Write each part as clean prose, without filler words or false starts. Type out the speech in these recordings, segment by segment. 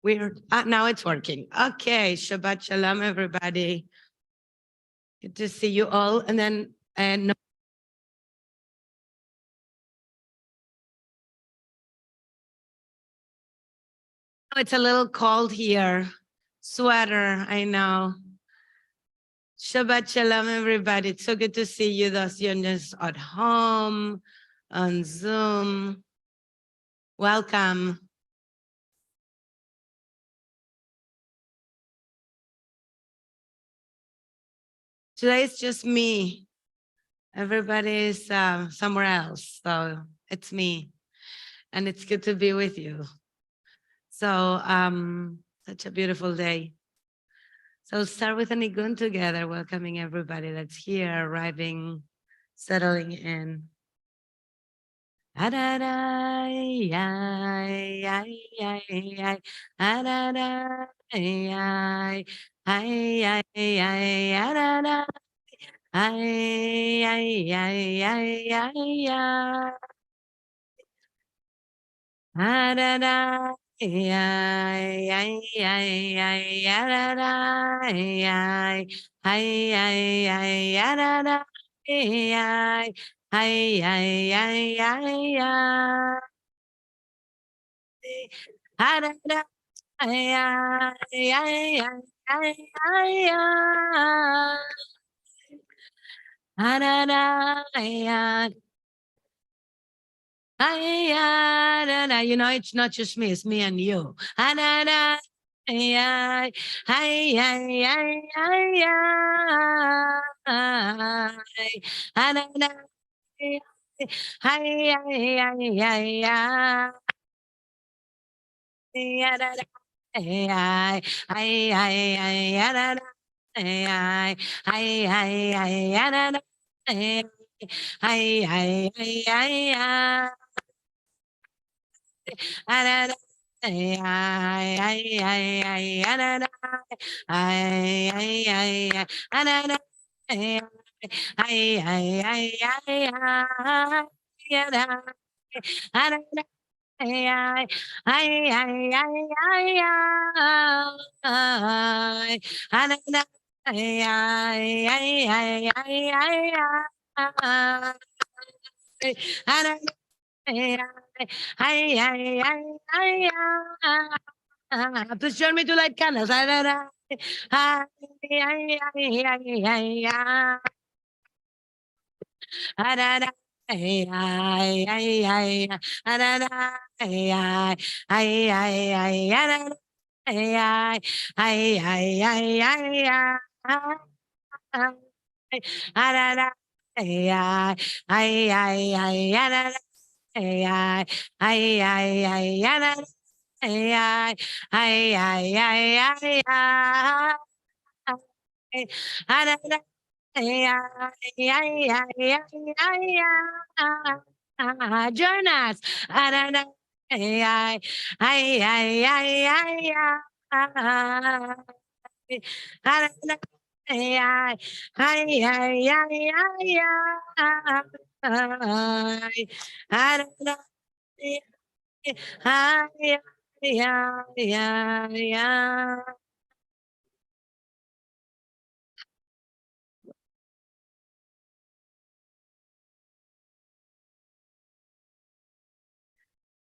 Weird. Now it's working. Okay. Shabbat shalom, everybody. Good to see you all. And then, no, it's a little cold here. Sweater, I know. Shabbat shalom, everybody. It's so good to see you, those just at home, on Zoom. Welcome. Today it's just me. Everybody's somewhere else, so it's me. And it's good to be with you. So, such a beautiful day. So we'll start with a nigun together, welcoming everybody that's here, arriving, settling in. Adadai, ay, ay, ay, ay, adadai, ay, ay, ay, ay, adadai, ay, ay, ay, ay, ay, ay, adadai. Ay, ay, ay, ay, ay, ay, ay, ay, ay, ay, ay, ay, ay, ay, ay, ay. Ay, ay, ay, ay, ay, ay, ay. You know, it's not just me, it's me and you. Ay, ay, ay, ay, ay, ay, ay, ay, ay, ay, ay, ay, ay, ay, please join me to light candles. Join us.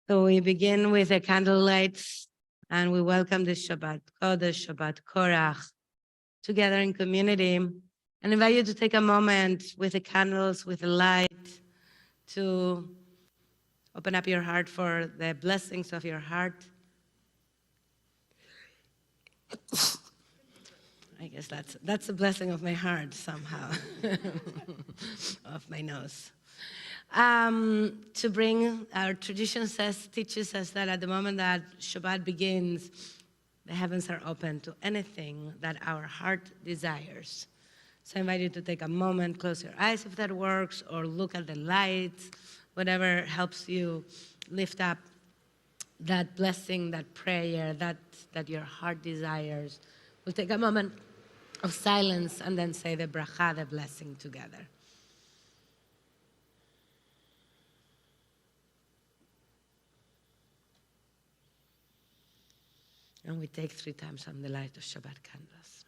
So we begin with the candle lights and we welcome the Shabbat, Kodesh, Shabbat, Korach, together in community, and invite you to take a moment with the candles, with the light, to open up your heart for the blessings of your heart. I guess that's the blessing of my heart somehow, of my nose. To bring, our tradition teaches us that at the moment that Shabbat begins, the heavens are open to anything that our heart desires. So I invite you to take a moment, close your eyes if that works, or look at the lights, whatever helps you lift up that blessing, that prayer, that your heart desires. We'll take a moment of silence and then say the bracha, the blessing together. And we take 3 times on the light of Shabbat candles.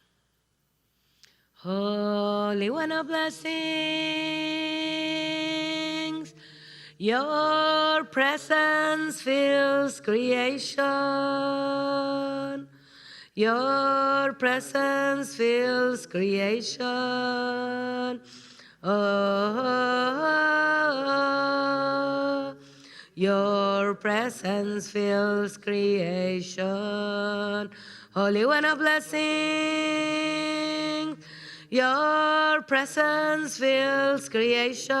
Holy One of blessings, your presence fills creation. Your presence fills creation. Oh, your presence fills creation. Holy One of blessings, your presence fills creation.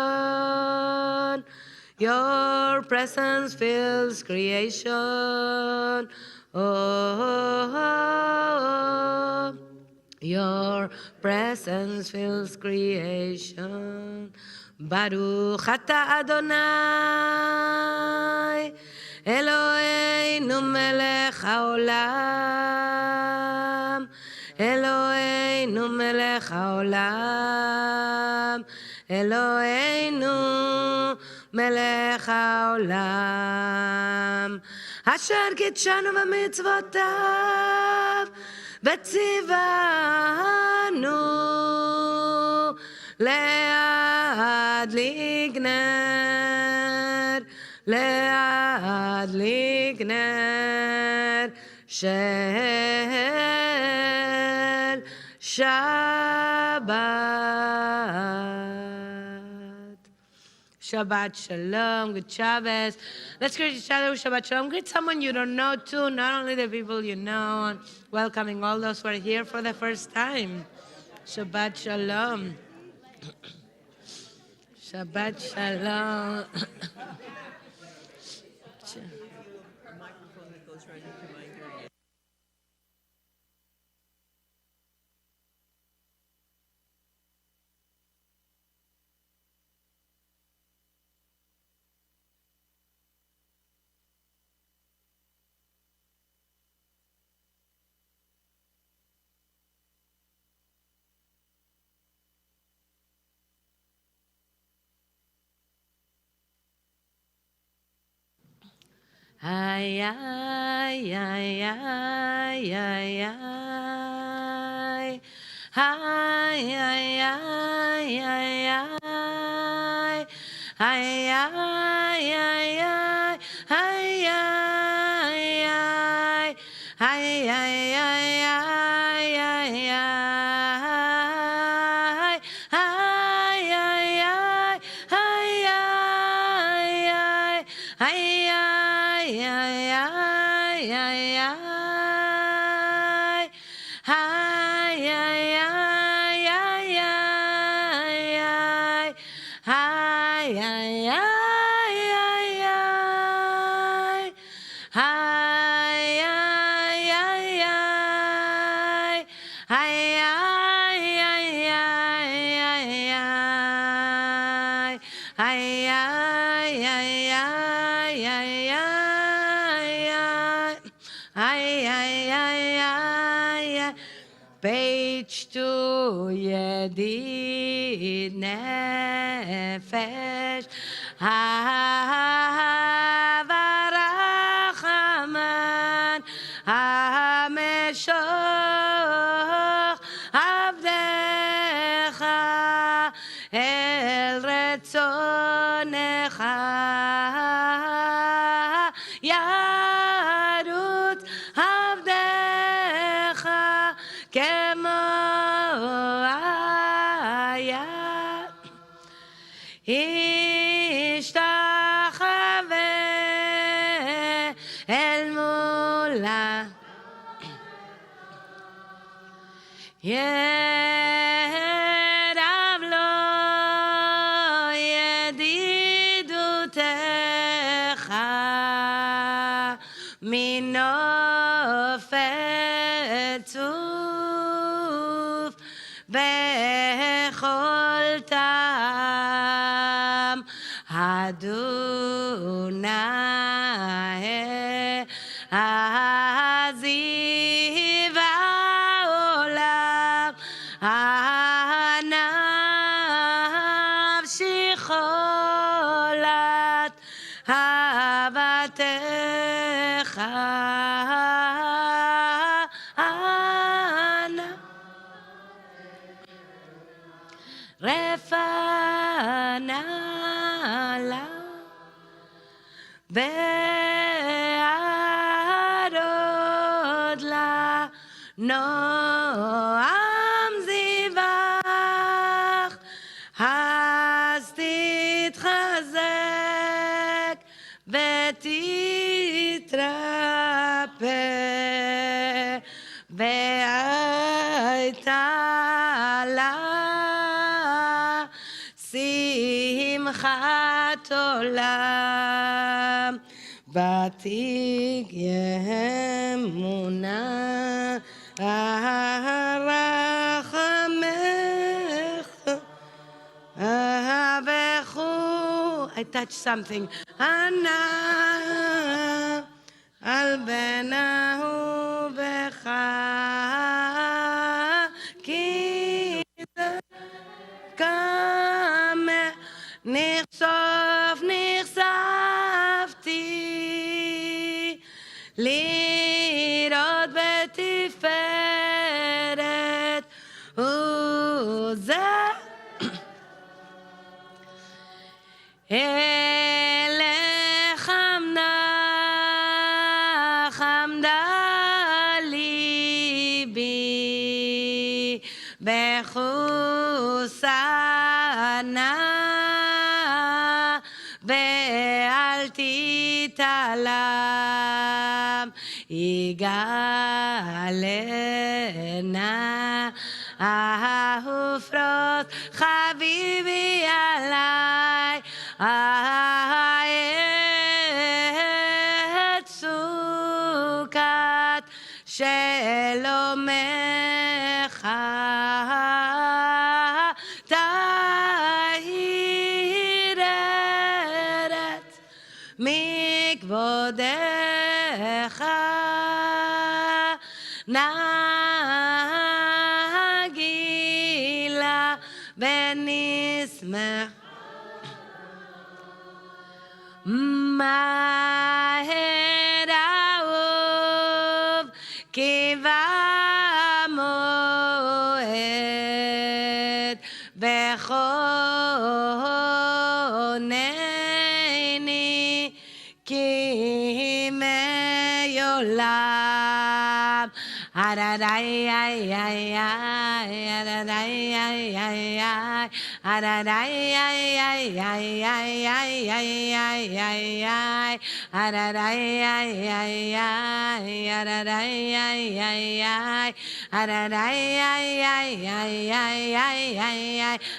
Your presence fills creation. Oh, your presence fills creation. Baruch atah Adonai, Eloheinu melech haolam. Eloheinu melech haolam. Eloheinu melech haolam. Asher kitshanu v'mitzvotav v'tzivanu le'adlik ner, le'adlik ner shel Shabbat. Shabbat Shalom, good Shabbos. Let's greet each other with Shabbat Shalom. Greet someone you don't know too, not only the people you know, and welcoming all those who are here for the first time. Shabbat Shalom. Shabbat Shalom. Ay, ay, ay, ay, ay, ay. Ay, ay, ay, ay, ay. Ay, ay, ay, ay. Ay, ay, ay. Ay, ay, ay, ay, ay, ay. Ay, ay, ay. Ay, ay, ay. Ay, ay, ay, ay, ay, ay. Ay, ay, ay, ay, ay, ay. Ay, ay, ay, ay, ay. Ay, ay, ay, ay. Ay, ay, ay, ay, ay, ay. Ay, ay, ay, ay, ay, ay. Ay, ay, ay, ay, ay. Page 2, Yedid Nefesh Havarachaman Hameshoch Avdecha El Retzonecha Yarut Avdecha Kemo Aya Ishtachave El Mula Yerav Lo Yedidutecha Minofetzuf Bechol Tam Adonai Aziva Olam Anav Shicholat Havatecha והרוד לה נועם זיווך, אז תתחזק ותתרפא, והייתה לה שמחת עולם, ותגיה אמונה רחמך וכו. I touched something. ענה על בן אהובך, כי כמה נחשפתי לראות בתפארת וזה אלך חמדה ליבי בחוסנה ואל תתעלם, יגאלנה ופרוס חביבי עלי את סוכת שלומך תאיר ארץ מכבודך, נגילה ונשמח מהר אהוב כי במועד וכונני כי מעולם. Ararai ay ay ay, ararai ay ay ay, ararai ay ay ay ay ay ay ay ay, ararai ay ay ay, ararai ay ay ay, ararai ay ay ay ay ay ay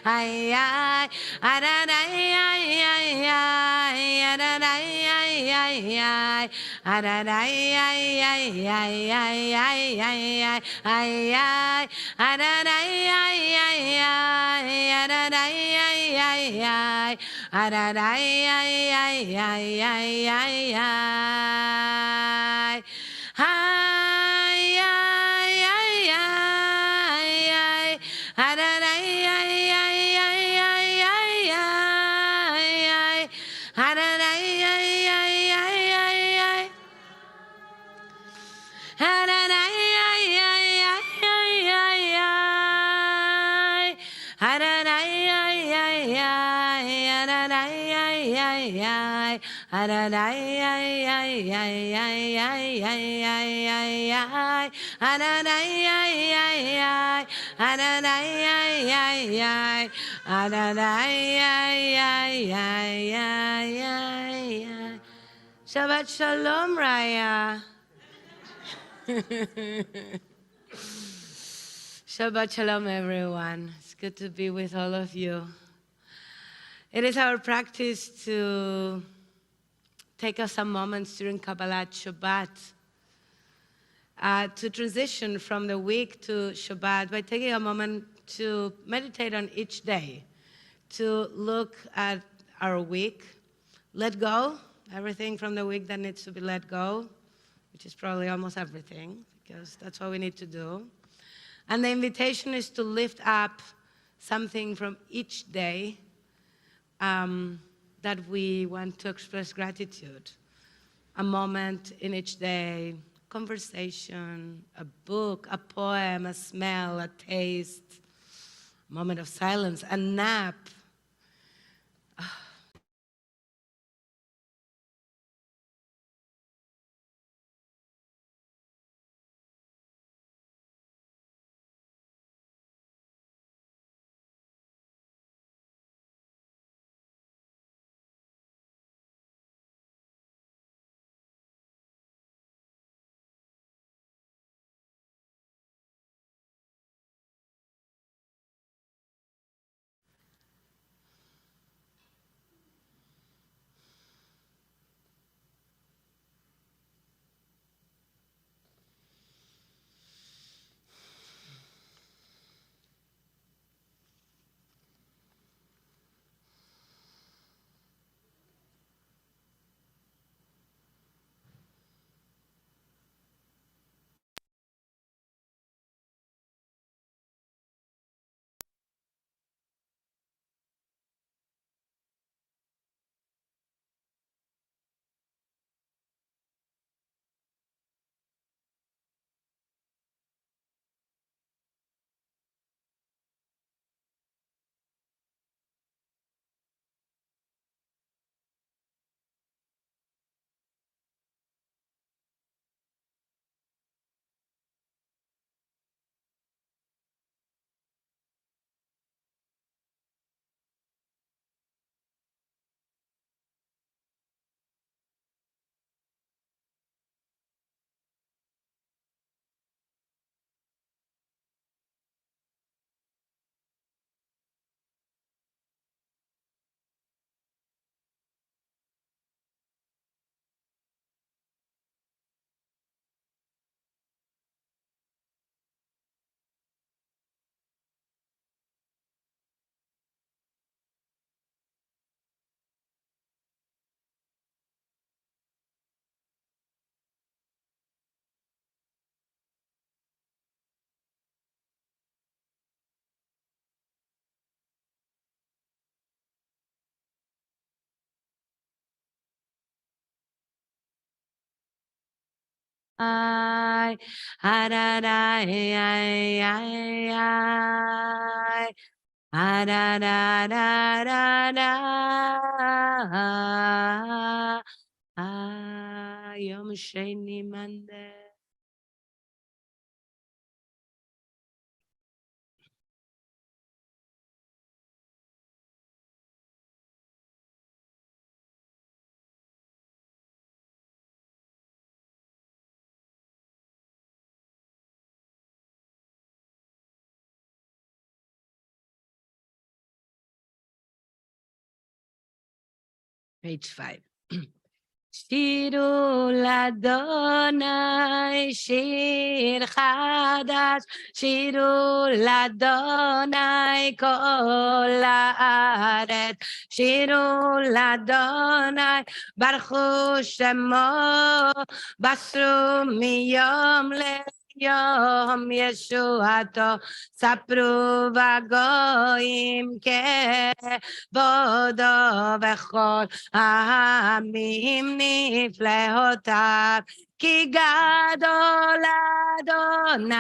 ay ay, ararai ay ay ay, ararai ay ay ay, ararai ay ay ay ay ay ay ay ay ay, ararai ay ay ay, ararai ay ay ay, ararai ay ay ay ay ay ay, ay ay ay ay ay, ararai ay ay ay ay ay ay, ararai ay ay ay ay ay. Shabbat Shalom, Raya. Shabbat Shalom, everyone. It's good to be with all of you. It is our practice to take us some moments during Kabbalat Shabbat to transition from the week to Shabbat by taking a moment to meditate on each day, to look at our week, let go, everything from the week that needs to be let go, which is probably almost everything, because that's what we need to do. And the invitation is to lift up something from each day that we want to express gratitude. A moment in each day, conversation, a book, a poem, a smell, a taste, a moment of silence, a nap, יום שני מנדה. Page 5. שירו לאדוני שיר חדש, שירו לאדוני כל הארץ, שירו לאדוני ברכו שמו, בשרו מיום ליום ישועתו, ספרו בגויים כבודו וכל העמים נפלאותיו, כי גדול אדוני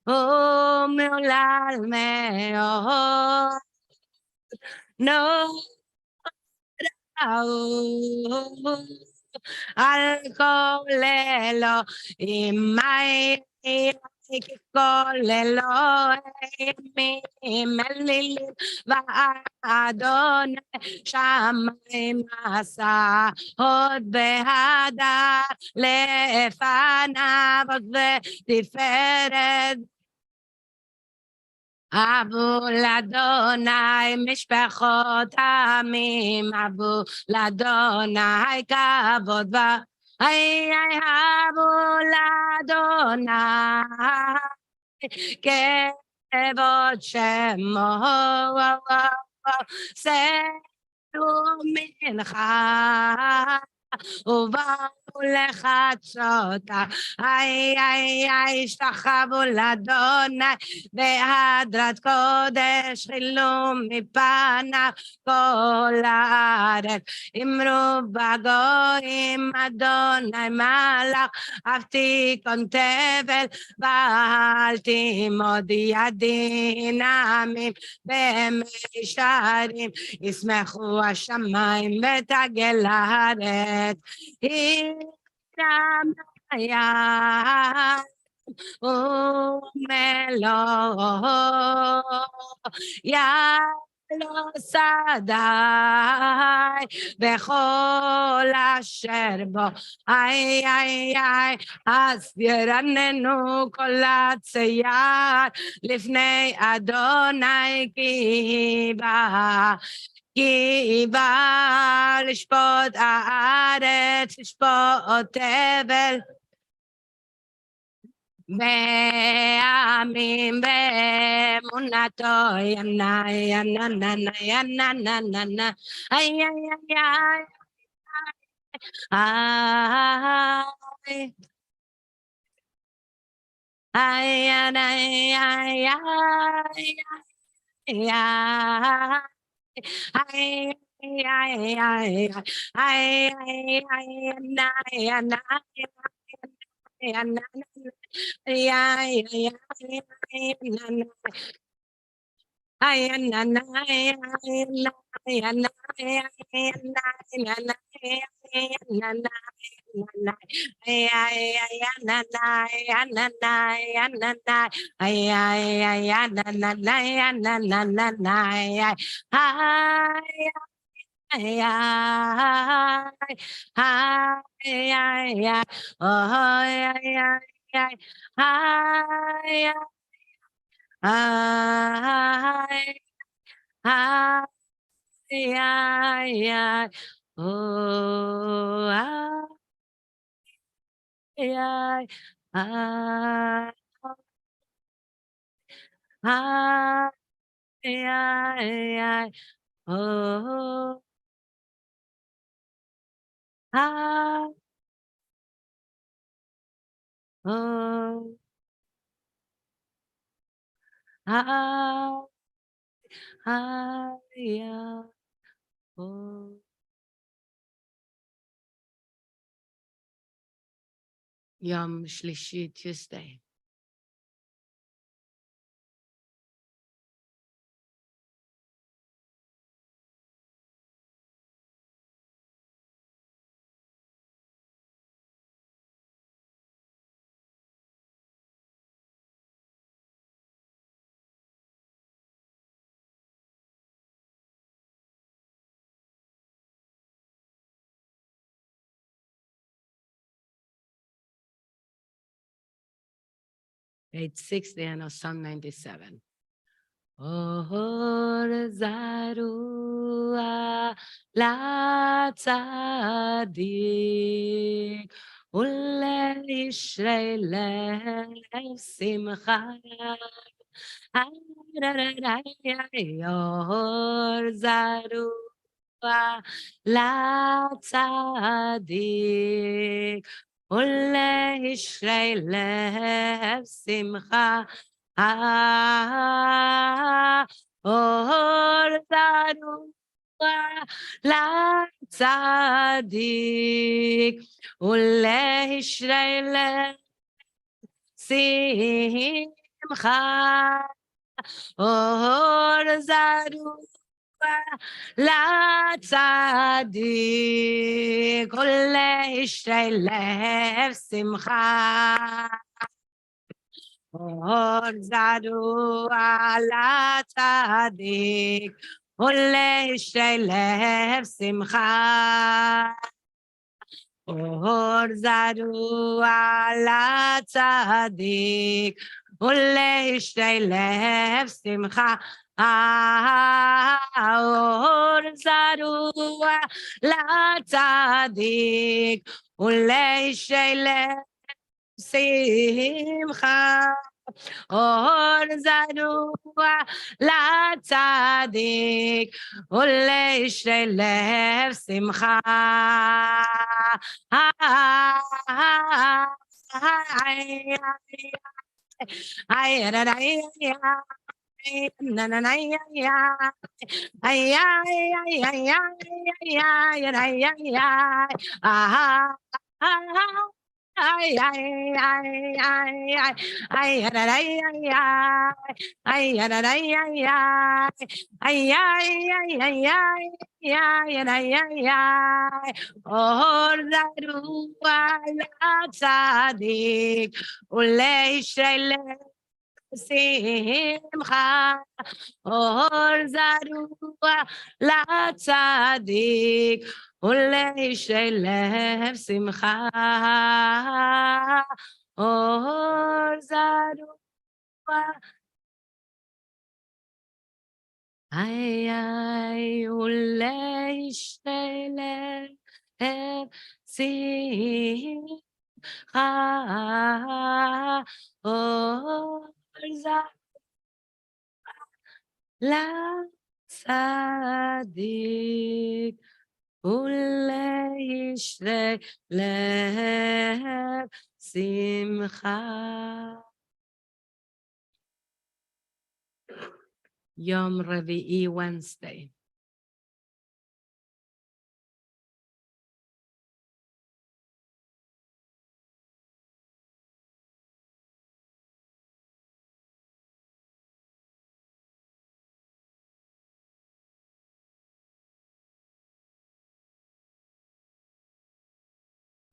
ומהולל מאוד, נורא על כל אלוהים כל אלוהים אלילים ואדוני שמיים עשה עוד בהדר לפניו ותפארת אבו לאדוני משפחות עמים, אבו לאדוני כבוד אבו לאדוני כבוד שמו, שאו מנחה ובאו לחצותה, השתחוו לאדוני בהדרת קודש, חילו מפניו כל הארץ, אמרו בגויים אדוני מלך, אף תיכון תבל ואל תימוד ידין עמים במישרים, ישמחו השמיים ותגל הארץ, איתם היה ומלואו יעלו שדי בכל אשר בו, אז ירננו כל הצייר לפני אדוני כי בא לשפוט הארץ, לשפוט תבל בעמים באמונתו, ינה ינה ננה ינה ננה ננה איי איי איי יום שלישי, Tuesday. Page 60 and Psalm 97. Or zarua la tzadik ule Yisrael simcha or zarua la tzadik ule Yisrael simcha or zarua la tzadik ule Yisrael simcha or zarua la tzadik ule Yisrael simcha or zarua la tzadik ule Yisrael simcha or zarua la tzadik ule Yisrael simcha or zarua la tzadik ule Yisrael simcha or zarua la tzadik ule Yisrael simcha na na na ya ay ay ay ay ay ay ay ay ah ay ay ay ay ay ay ay ay ay ay ay ay ay ay ay ay or zarua la tzadik ule Yisrael simcha or zarua la tzadik ule Yisrael simcha or zarua ay ay ule Yisrael simcha or la tzadik ule Yisrael simcha. Yom Revi'i, Wednesday.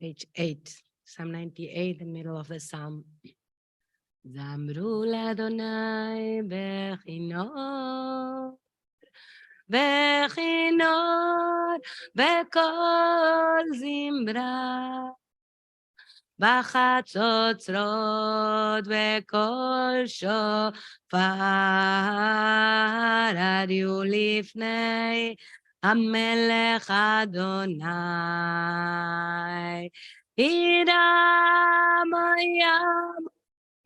Page 8, Psalm 98, the middle of the Psalm. Zamru l'Adonai bechinor, bechinor, bekol zimbra, בחצוצרות בקול שופר הריעו לפני המלך אדוני. ירם הים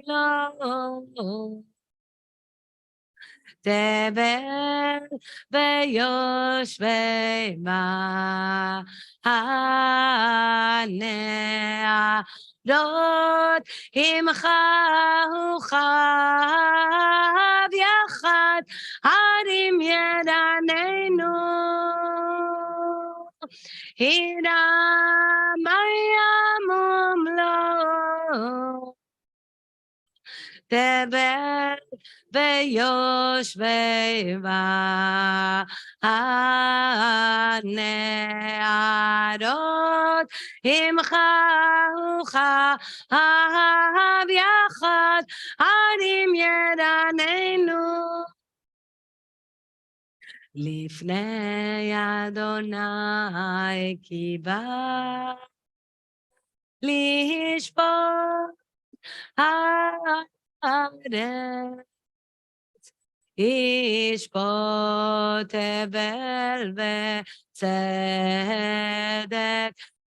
לו תבל ויושבי הנהרות עמך וכב יחד הרים ידעננו. הירם הים ומלואו תבל ויושבי הנערות עמך וכאב יחד הרים ידעננו לפני אדוני כי בא לשפוט הארץ ישפוט הבל וצדק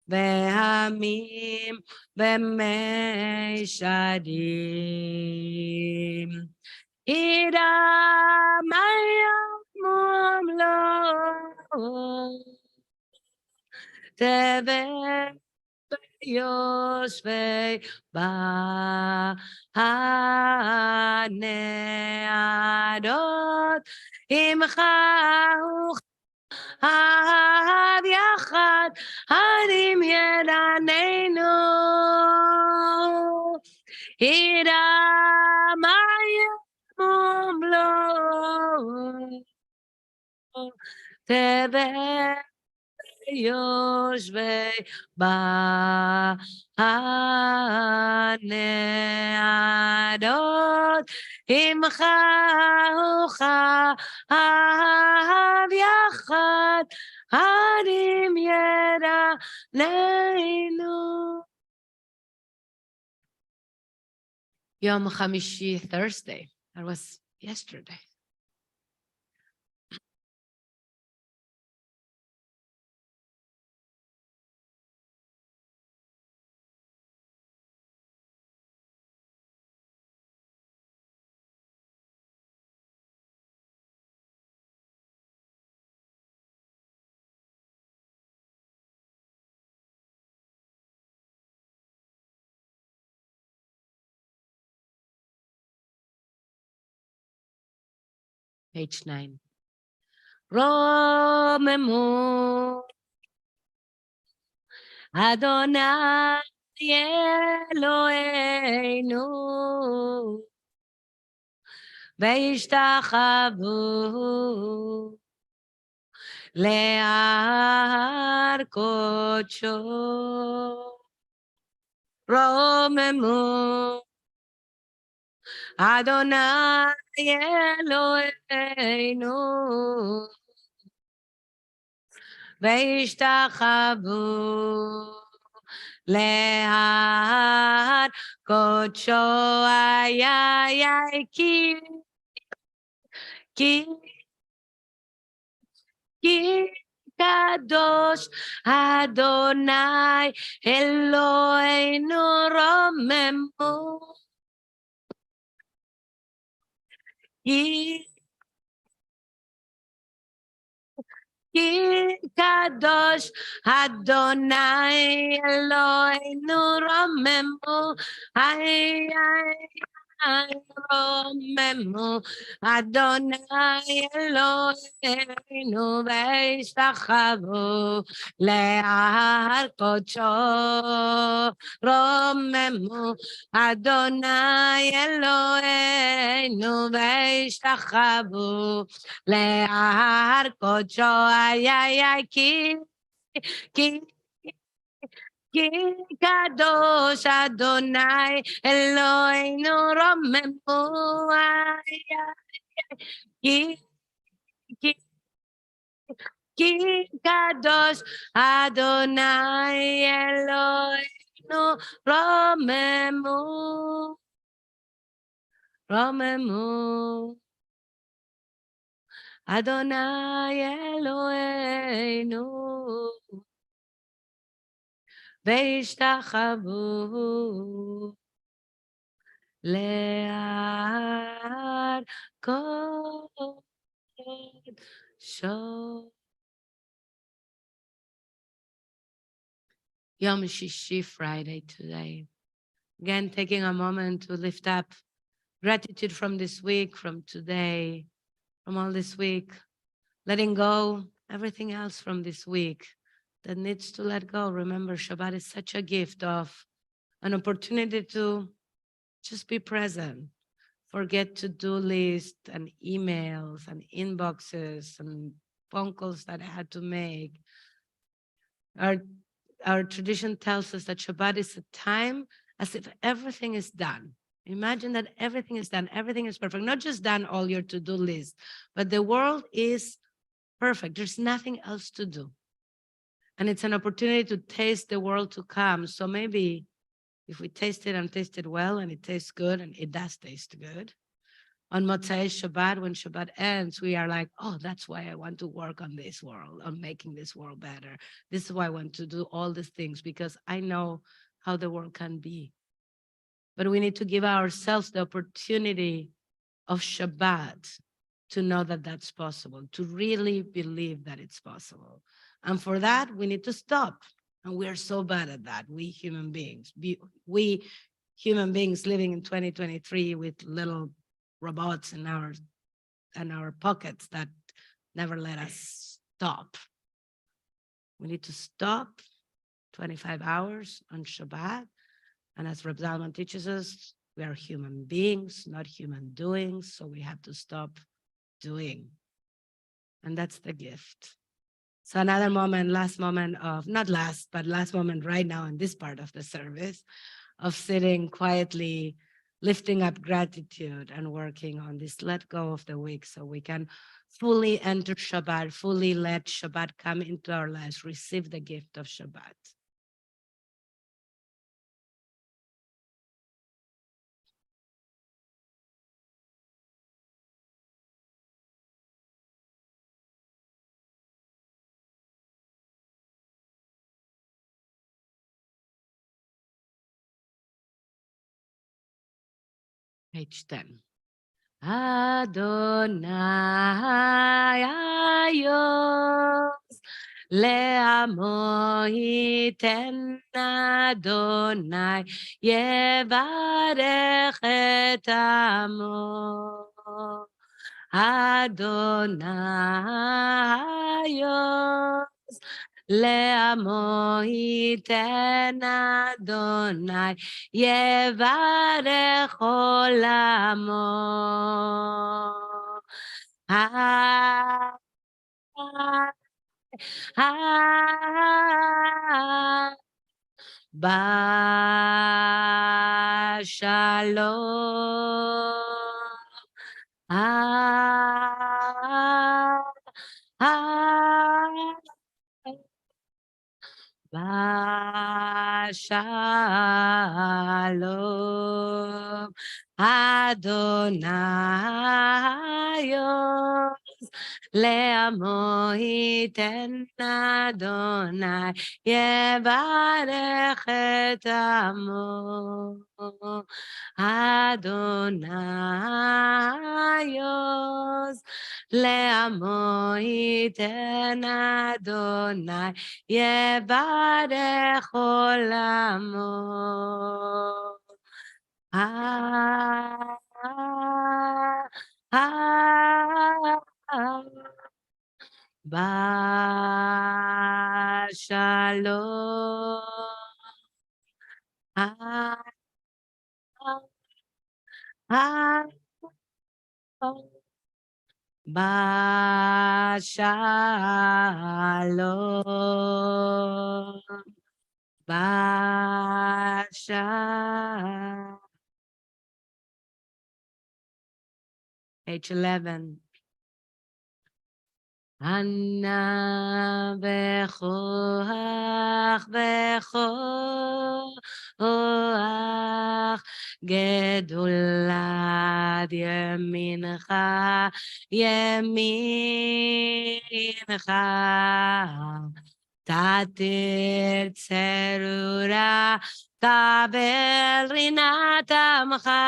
ועמים ומישרים ידע מה יומם לו תבל יושבי הנערות עמך וכאב יחד הרים ידעננו ידע מה יומם לו תבל יושבי הנערות עמך וכאב יחד הרים ידעננו. יום חמישי, Thursday. That was yesterday. Page 9. רוממו אדוני אלוהינו וישתחוו להר קודשו רוממו אדוני אלוהינו וישתחוו להר קודשו כי קדוש אדוני אלוהינו רוממו כי קדוש אדוני אלוהינו רוממו רוממו אדוני אלוהינו וישתחוו להר קודשו רוממו אדוני אלוהינו וישתחוו להר קודשו כי קדוש אדוני אלוהינו רוממו כי קדוש אדוני אלוהינו רוממו אדוני אלוהינו וישתחוו להר קודשו. Yom Shishi, Friday today. Again, taking a moment to lift up gratitude from this week, from today, from all this week, letting go everything else from this week that needs to let go. Remember, Shabbat is such a gift of an opportunity to just be present, forget to-do list and emails and inboxes and phone calls that I had to make. Our, our tradition tells us that Shabbat is a time as if everything is done. Imagine that everything is done, everything is perfect. Not just done all your to-do list, but the world is perfect. There's nothing else to do. And it's an opportunity to taste the world to come. So maybe if we taste it and taste it well and it tastes good, and it does taste good, on Motzei Shabbat, when Shabbat ends, we are like, oh, that's why I want to work on this world, on making this world better. This is why I want to do all these things, because I know how the world can be. But we need to give ourselves the opportunity of Shabbat to know that that's possible, to really believe that it's possible. And for that, we need to stop. And we're so bad at that, we human beings. We human beings living in 2023 with little robots in our pockets that never let us stop. We need to stop 25 hours on Shabbat. And as Reb Zalman teaches us, we are human beings, not human doings. So we have to stop doing. And that's the gift. So another moment, last moment of, not last, but last moment right now in this part of the service, of sitting quietly, lifting up gratitude and working on this let go of the week so we can fully enter Shabbat, fully let Shabbat come into our lives, receive the gift of Shabbat. Page 10. Adonai ayos le'amo iten Adonai yevarech et amo. Adonai ayos le'amo iten Adonai yevarech olamo. Shalom Adonai le'amo iten Adonai yevarech et amo. Adonai le'amo iten Adonai yevarech olamo. Page 11. Anna bechoach gedulad yemincha tatir tzerura kabel rinatamcha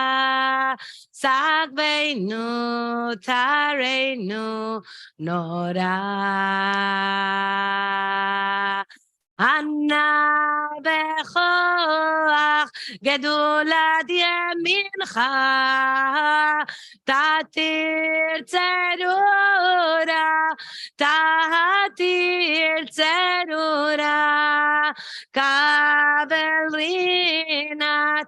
sak beinu tareinu nora. Anna bechoach gedulat yemincha tatir tzerura kabel rinat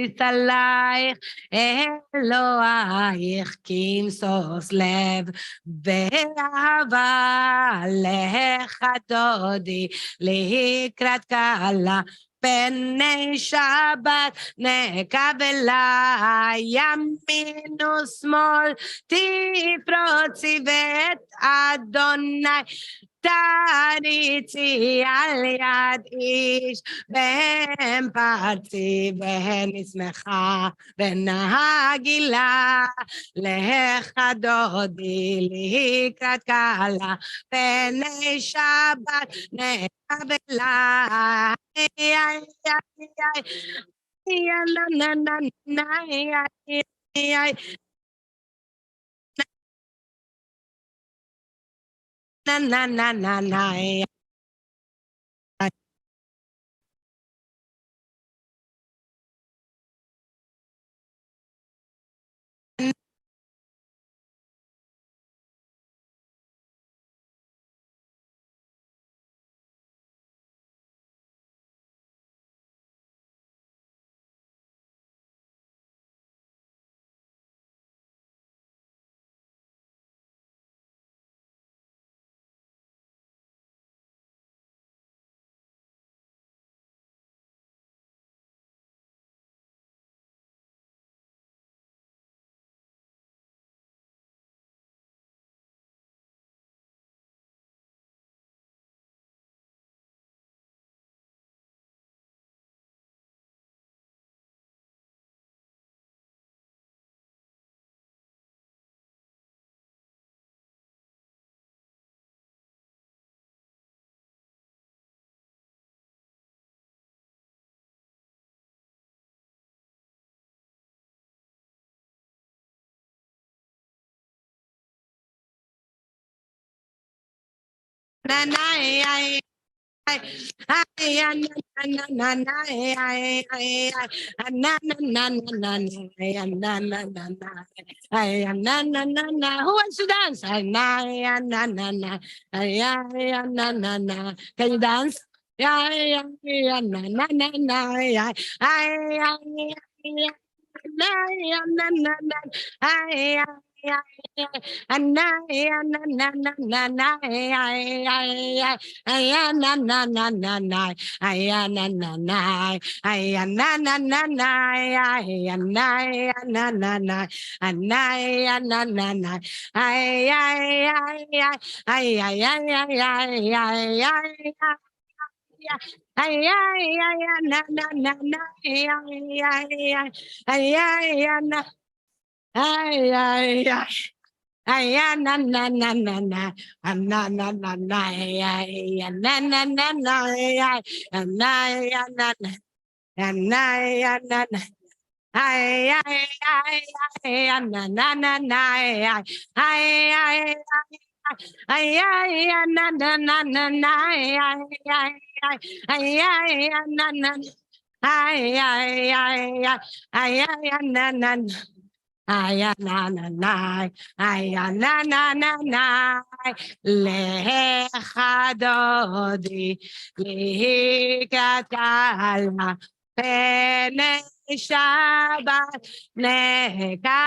אסיס עלייך, אלוהיך, כמסוס לב, באהבה לך דודי, לקראת קלה, פני שבת נקבלה, ימין ושמאל תפרוצי ואת אדוני תריצי על יד איש, בהם פרצי בהן נשמחה ונהגילה, לך דודי לקראת קלה, פני שבת נקבלה. Na na na na na na na Who wants to dance? Can you dance? Ay na na na na na, ay na na na, ay na na na na, ay na na na na, ay na na na, ay ay ay ay ay ay ay ay ay ay ay ay na na na na ay ay ay ay na ay ay ay ay na na na na na na na na na ay na na na na ay na na na na na na ay ay ay ay na na na na ay ay ay ay ay na na na na na ay ay ay ay na na ay ay ay ay ay na na ay na na na ay na na na na לך דודי לקראת קלה פני שבת נקבלה.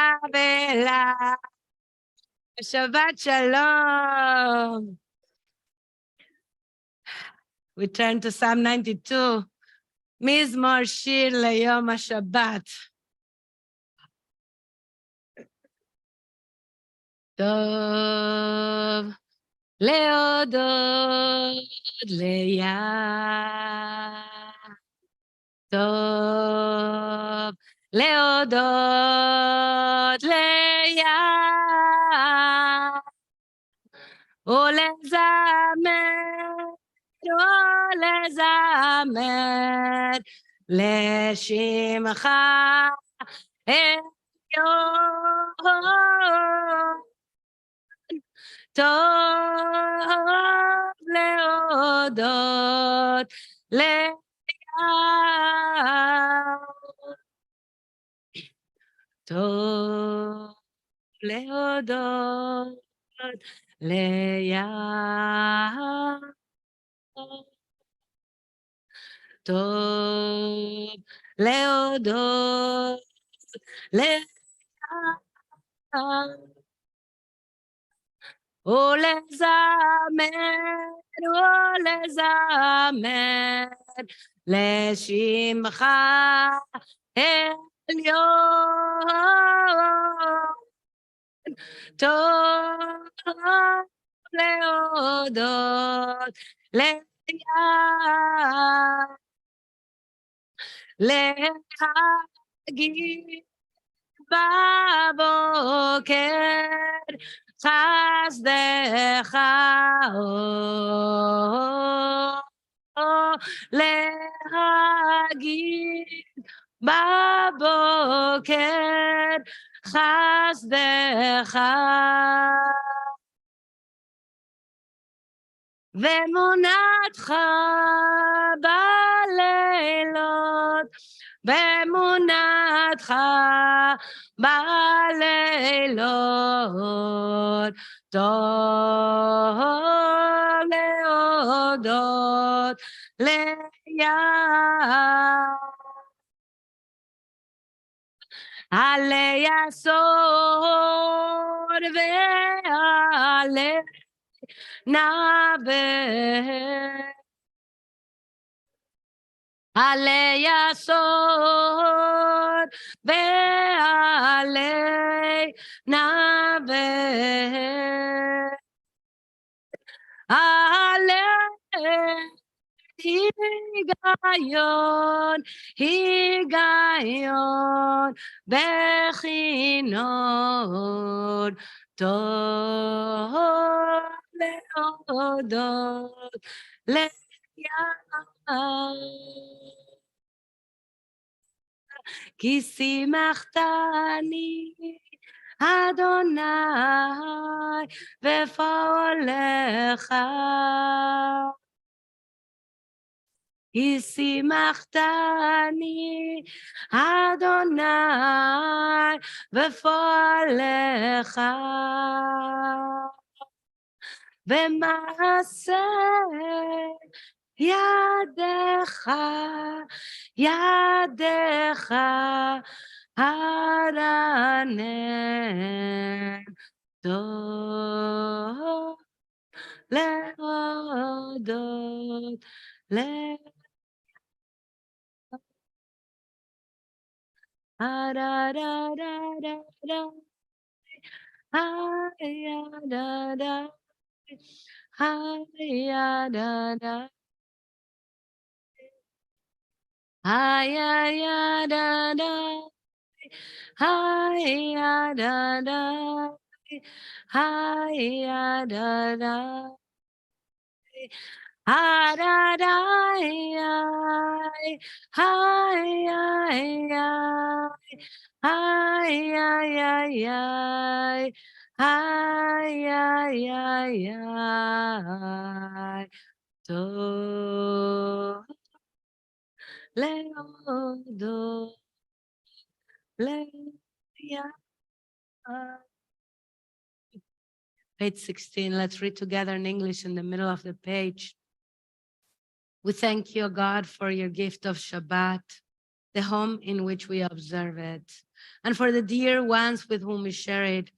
Shabbat Shalom. We turn to Psalm 92. מזמור שיר ליום השבת. טוב להודות ליה. טוב להודות ליה. ולזמר ולזמר לשמך עליון. טוב להודות ליה. טוב להודות ליה. טוב להודות לך ולזמר לשמך עליון. טוב להודות להגיד בבוקר חסדך להגיד בבוקר חסדך ואמונתך בלילות, באמונתך בלילות, טוב להודות עלי יסוד ועלי נבא, עלי יסוד ועלי נבא, עלי היגיון, היגיון בכינון, טוב להודות כי שימחתני אדוני בפועלך, כי שימחתני אדוני בפועלך, ומעשה ידך, ידך הרנן, טוב להודות טוב להודות Page 16, let's read together in English in the middle of the page. We thank you, God, for your gift of Shabbat, the home in which we observe it, and for the dear ones with whom we share it.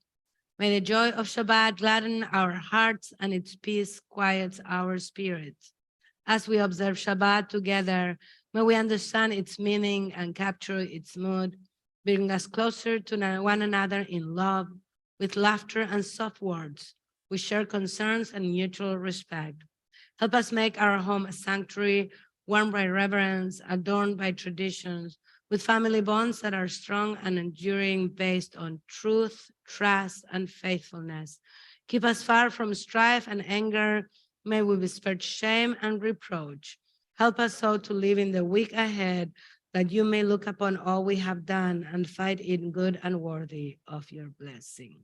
May the joy of Shabbat gladden our hearts and its peace quiets our spirits. As we observe Shabbat together, may we understand its meaning and capture its mood, bring us closer to one another in love, with laughter and soft words. We share concerns and mutual respect. Help us make our home a sanctuary, warmed by reverence, adorned by traditions, with family bonds that are strong and enduring based on truth, trust, and faithfulness. Keep us far from strife and anger. May we be spared shame and reproach. Help us so to live in the week ahead, that you may look upon all we have done and find it good and worthy of your blessing.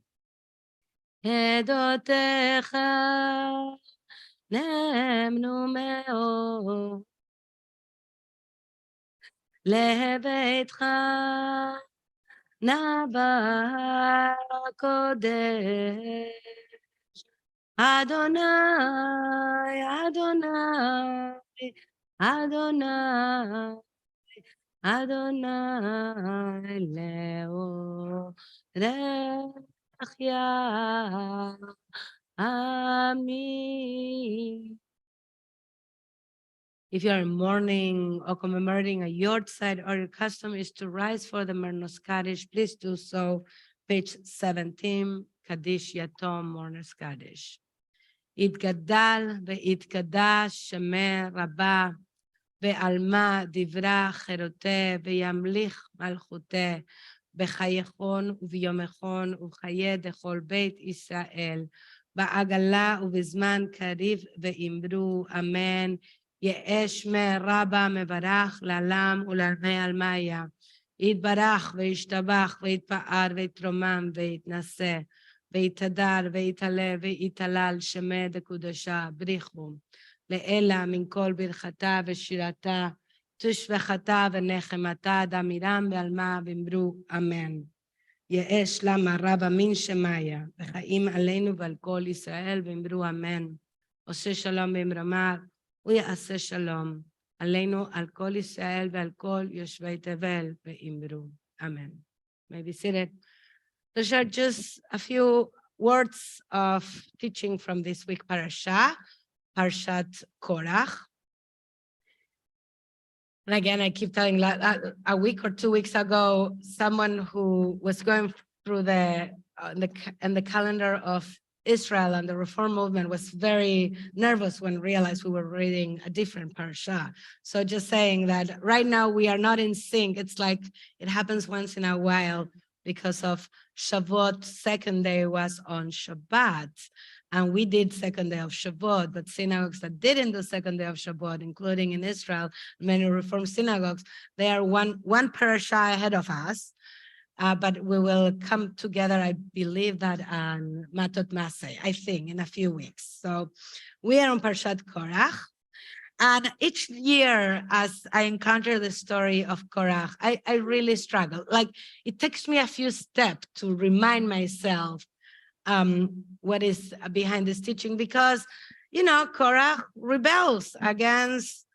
Edotecha nemnu meo lebeitcha naba kodesh Adonai, Adonai, Adonai, Adonai Leo Rechia. Amen. If you are mourning or commemorating a yahrzeit or your custom is to rise for the Mourners Kaddish, please do so. Page 17, Kaddish Yatom Mourners Kaddish. יתגדל ויתקדש שמי רבה, ועלמה דברה חירותה, וימליך מלכותה, בחייכון וביומכון ובחיי דכל בית ישראל, בעגלה ובזמן קריב ואמרו אמן. יהא שמי רבה מברך לעלם ולעלמי עלמיה, יתברך וישתבח ויתפאר ויתרומם ויתנשא, ויתהדר ויתעלה ויתהלל שמי דקודשה בריחו, לאלה מן כל ברכתה ושירתה, תשבחתה ונחמתה, דמירם ועלמה ואמרו אמן. יהא שלמה רבה מן שמיה, וחיים עלינו ועל כל ישראל ואמרו אמן. עושה שלום במרומיו, הוא יעשה שלום עלינו, על כל ישראל ועל כל יושבי תבל ואמרו אמן. May be seated. Those are just a few words of teaching from this week parasha, Parshat Korach. And again, I keep telling a week or 2 weeks ago, someone who was going through the calendar of Israel and the Reform movement was very nervous when realized we were reading a different parasha. So just saying that right now we are not in sync. It's like it happens once in a while because of Shavuot, second day was on Shabbat. And we did second day of Shavuot, but synagogues that didn't do second day of Shavuot, including in Israel, many Reform synagogues, they are one parasha ahead of us. But we will come together, I believe that on Matot Maseh, I think, in a few weeks. So we are on Parshat Korach. And each year, as I encounter the story of Korach, I really struggle. Like, it takes me a few steps to remind myself what is behind this teaching, because, you know, Korach rebels against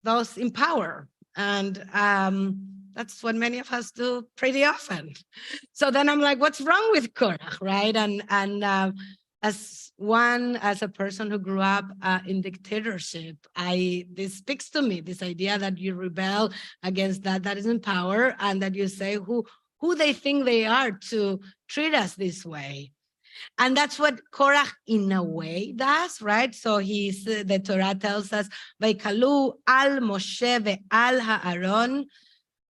those in power. And that's what many of us do pretty often. So then I'm like, what's wrong with Korach, right? And as a person who grew up in dictatorship, this speaks to me, this idea that you rebel against that is in power, and that you say who they think they are to treat us this way. And that's what Korach in a way does, right? So the Torah tells us, Vaikalu al Moshe ve'al ha'aron,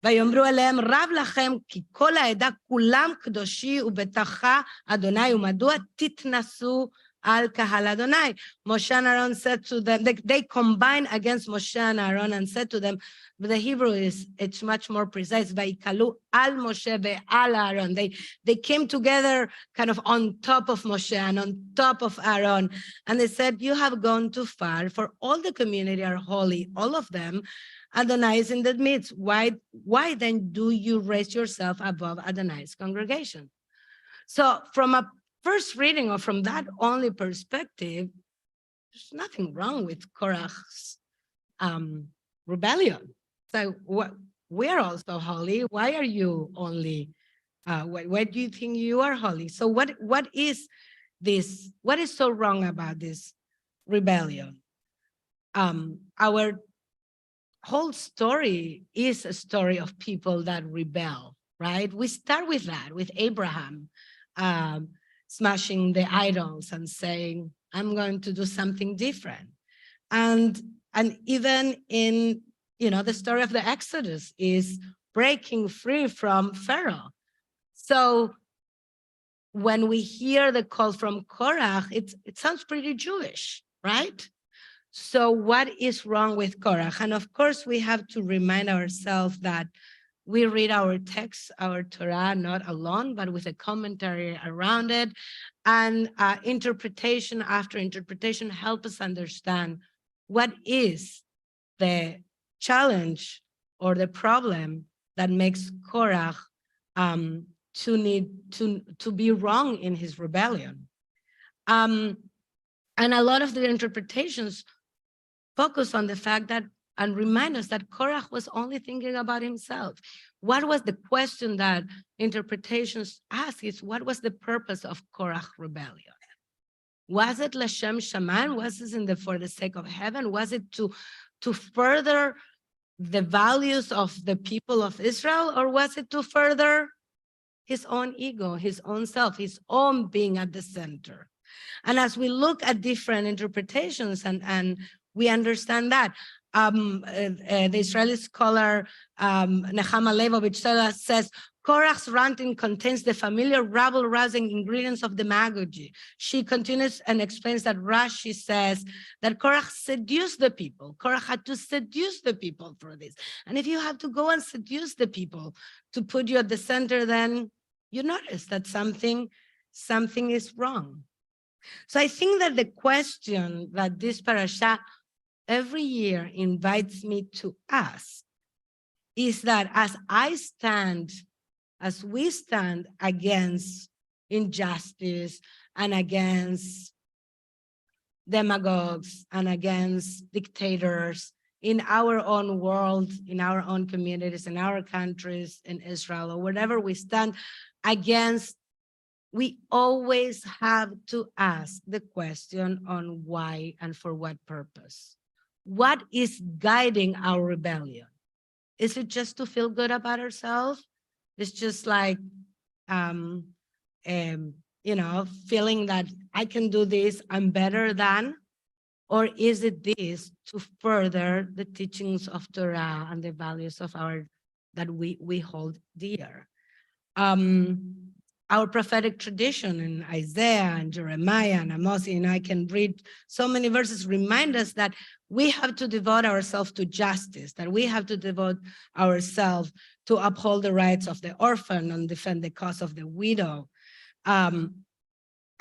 ויאמרו אליהם רב לכם כי כל העדה כולם קדושי ובטחה אדוני ומדוע תתנסו על קהל אדוני. Moshe and Aaron said to them, they combined against Moshe and Aaron and said to them, but the Hebrew it's much more precise, ויקלו על משה ועל Aaron. They came together kind of on top of Moshe and on top of Aaron, and they said, you have gone too far, for all the community are holy, all of them. Adonai is in the midst. Why then do you raise yourself above Adonai's congregation? So from a first reading, or from that only perspective, there's nothing wrong with Korach's rebellion. So we're also holy. Why are you only, why do you think you are holy? So what is this? What is so wrong about this rebellion? Our whole story is a story of people that rebel, right? We start with that, with Abraham smashing the idols and saying, I'm going to do something different. And even in, the story of the Exodus is breaking free from Pharaoh. So when we hear the call from Korach, it sounds pretty Jewish, right? So what is wrong with Korach? And of course, we have to remind ourselves that we read our text, our Torah, not alone, but with a commentary around it. And interpretation after interpretation help us understand what is the challenge or the problem that makes Korach to be wrong in his rebellion. And a lot of the interpretations focus on the fact that, and remind us that Korach was only thinking about himself. What was the question that interpretations ask is, what was the purpose of Korach rebellion? Was it Lashem Shaman? Was it for the sake of heaven? Was it to further the values of the people of Israel, or was it to further his own ego, his own self, his own being at the center? And as we look at different interpretations and we understand that, the Israeli scholar Nechama Leibovich says, Korach's ranting contains the familiar rabble-rousing ingredients of demagogy. She continues and explains that Rashi says that Korach seduced the people. Korach had to seduce the people for this. And if you have to go and seduce the people to put you at the center, then you notice that something is wrong. So I think that the question that this parasha every year invites me to ask is that as we stand against injustice and against demagogues and against dictators in our own world, in our own communities, in our countries, in Israel, or wherever we stand against, we always have to ask the question on why and for what purpose. What is guiding our rebellion? Is it just to feel good about ourselves? It's just like, feeling that I can do this, I'm better than? Or is it this to further the teachings of Torah and the values of that we hold dear? Our prophetic tradition in Isaiah and Jeremiah and Amos, I can read so many verses, remind us that we have to devote ourselves to justice, that we have to devote ourselves to uphold the rights of the orphan and defend the cause of the widow. And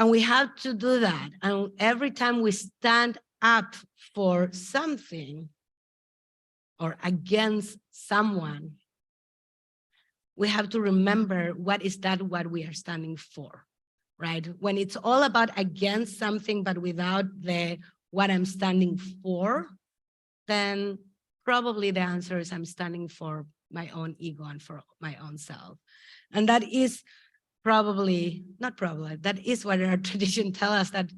we have to do that. And every time we stand up for something or against someone, we have to remember what we are standing for, right? When it's all about against something, but without what I'm standing for, then probably the answer is I'm standing for my own ego and for my own self. And that is that is what our tradition tells us that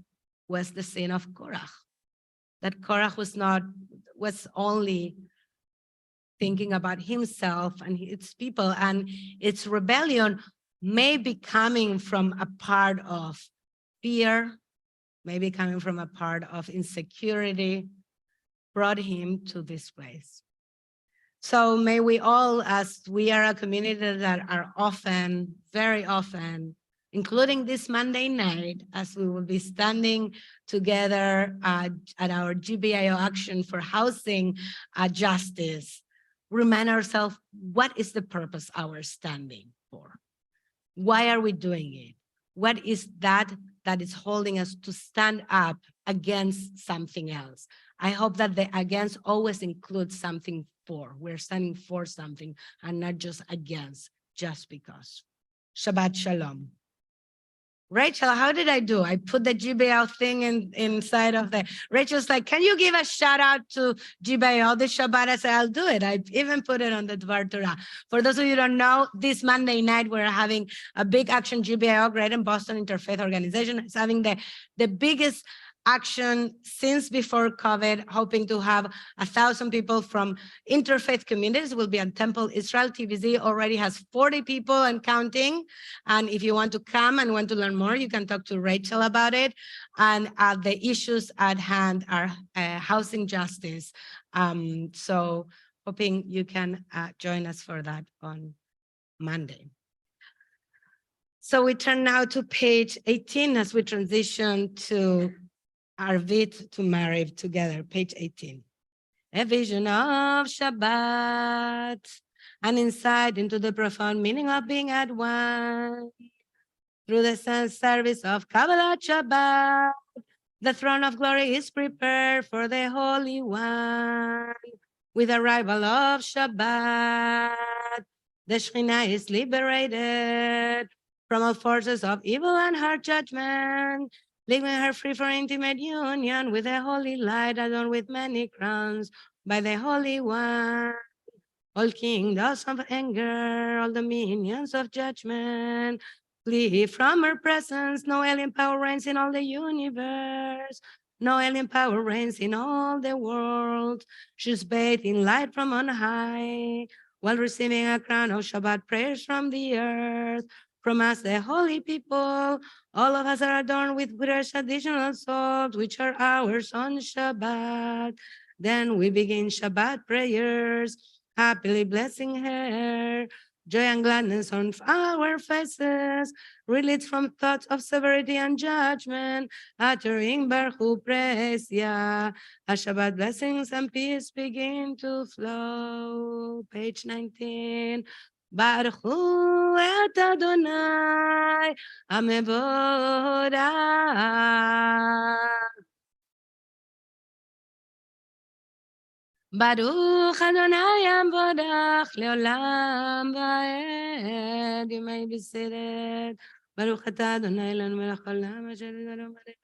was the sin of Korach. That Korach was only thinking about himself and its people, and its rebellion may be coming from a part of fear, maybe coming from a part of insecurity, brought him to this place. So may we all, as we are a community that are often, very often, including this Monday night, as we will be standing together at our GBIO action for housing justice, remind ourselves, what is the purpose our standing for? Why are we doing it? What is that is holding us to stand up against something else? I hope that the against always includes something for. We're standing for something and not just against, just because. Shabbat Shalom. Rachel, how did I do? I put the GBL thing inside of the, Rachel's like, can you give a shout out to GBL this Shabbat? I said, I'll do it. I even put it on the Dvar Torah. For those of you who don't know, this Monday night, we're having a big action. GBL, Great in Boston Interfaith Organization, is having the biggest action since before COVID, hoping to have 1,000 people from interfaith communities. Will be on Temple Israel. TVZ already has 40 people and counting. And if you want to come and want to learn more, you can talk to Rachel about it. And the issues at hand are housing justice. So hoping you can join us for that on Monday. So we turn now to page 18 as we transition to Arvit to Mariv together, page 18. A vision of Shabbat, an insight into the profound meaning of being at one. Through the sense service of Kabbalat Shabbat, the throne of glory is prepared for the Holy One. With the arrival of Shabbat, the Shekhinah is liberated from all forces of evil and hard judgment. leaving her free for intimate union with the holy light, adorned with many crowns by the Holy One. All kingdoms of anger, all dominions of judgment, flee from her presence. No alien power reigns in all the universe. No alien power reigns in all the world. She's bathed in light from on high, while receiving a crown of Shabbat prayers from the earth. From us, the holy people, all of us are adorned with fresh additional souls, which are ours on Shabbat. Then we begin Shabbat prayers, happily blessing her. Joy and gladness on our faces, released from thoughts of severity and judgment, uttering Baruch praise Yah. As Shabbat blessings and peace begin to flow. Page 19. Baruch Hu et Adonai, Amevorah. Baruch Adonai Amborach Leolam Vaed Yimei B'Seret Baruch Ata Adonai Elonu Melech Haolam Asher Yisrael Melech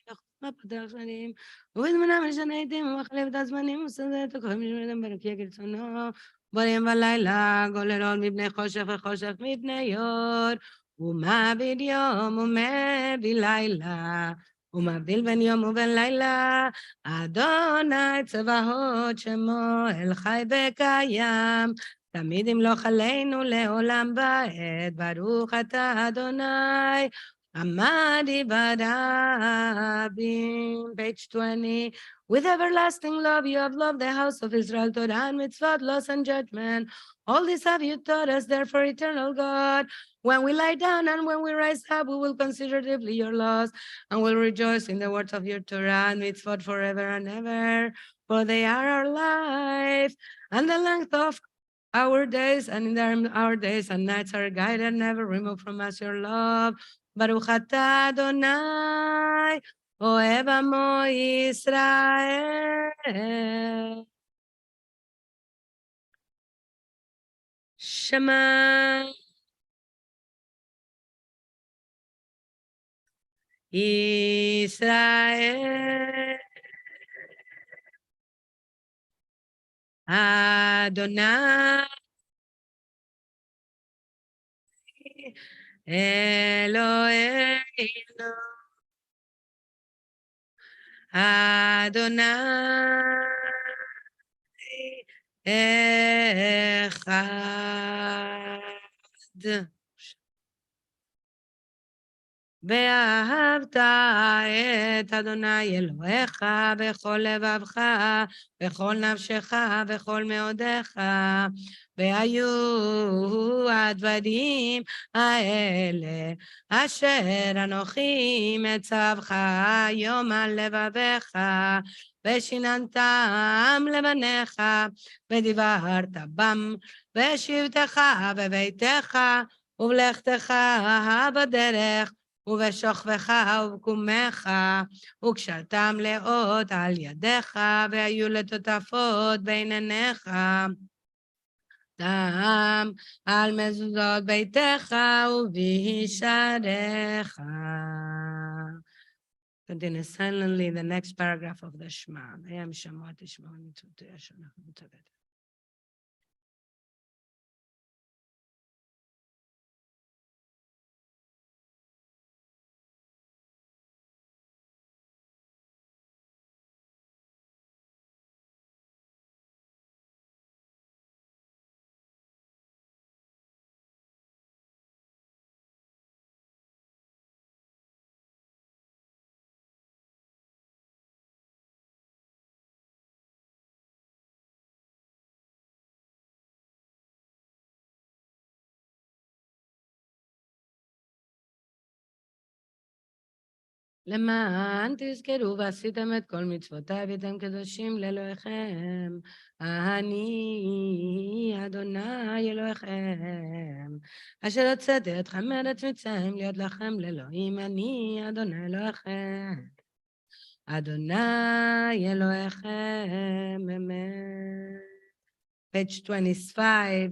Chוכמה פותח שנים ובזמנם משנה עתים ומחליף את הזמנים ומסדר את הכוכבים שמדם ברקיע כרצונו בורים ולילה גולל אור מפני חושך וחושך מפני אור ומעביד יום ומביא לילה ומבדיל בין יום ובין לילה אדוני צבאות שמו אל חי וקיים, תמיד ימלוך עלינו לעולם ועד, ברוך אתה אדוני, עמדי ברבים. Page 20. With everlasting love you have loved the house of Israel, Torah and mitzvot, laws and judgment. All this have you taught us, therefore, eternal God. When we lie down and when we rise up, we will consider deeply your laws and will rejoice in the words of your Torah and mitzvot forever and ever, for they are our life and the length of our days, and in them our days and nights are guided, never remove from us your love. Baruch atah Adonai, Ohev Amo Yisrael. Shema Yisrael Adonai Eloheinu Adonai Echad. ואהבת את אדוני אלוהיך בכל לבבך, בכל נפשך, בכל מאודיך, והיו הדברים האלה אשר אנוכי מצווך היום על לבביך, ושיננתם לבניך, ודיברת בם, בשבתך בביתך, ובלכתך בדרך, ובשוכבך ובקומך, וקשרתם לאות על ידיך, והיו לטוטפות בין עיניך. דם על מזוזות ביתך ובישעריך. Continue silently the next paragraph of the Shema. והם שמוע תשמעו מצוות אשר אנחנו מצוות. למען תזכרו ועשיתם את כל מצוותיי והייתם קדושים לאלוהיכם. אני אדוני אלוהיכם, אשר הוצאתי אתכם מארץ מצרים להיות לכם לאלוהים. אני אדוני אלוהיכם, אדוני אלוהיכם. Amen. Page 25,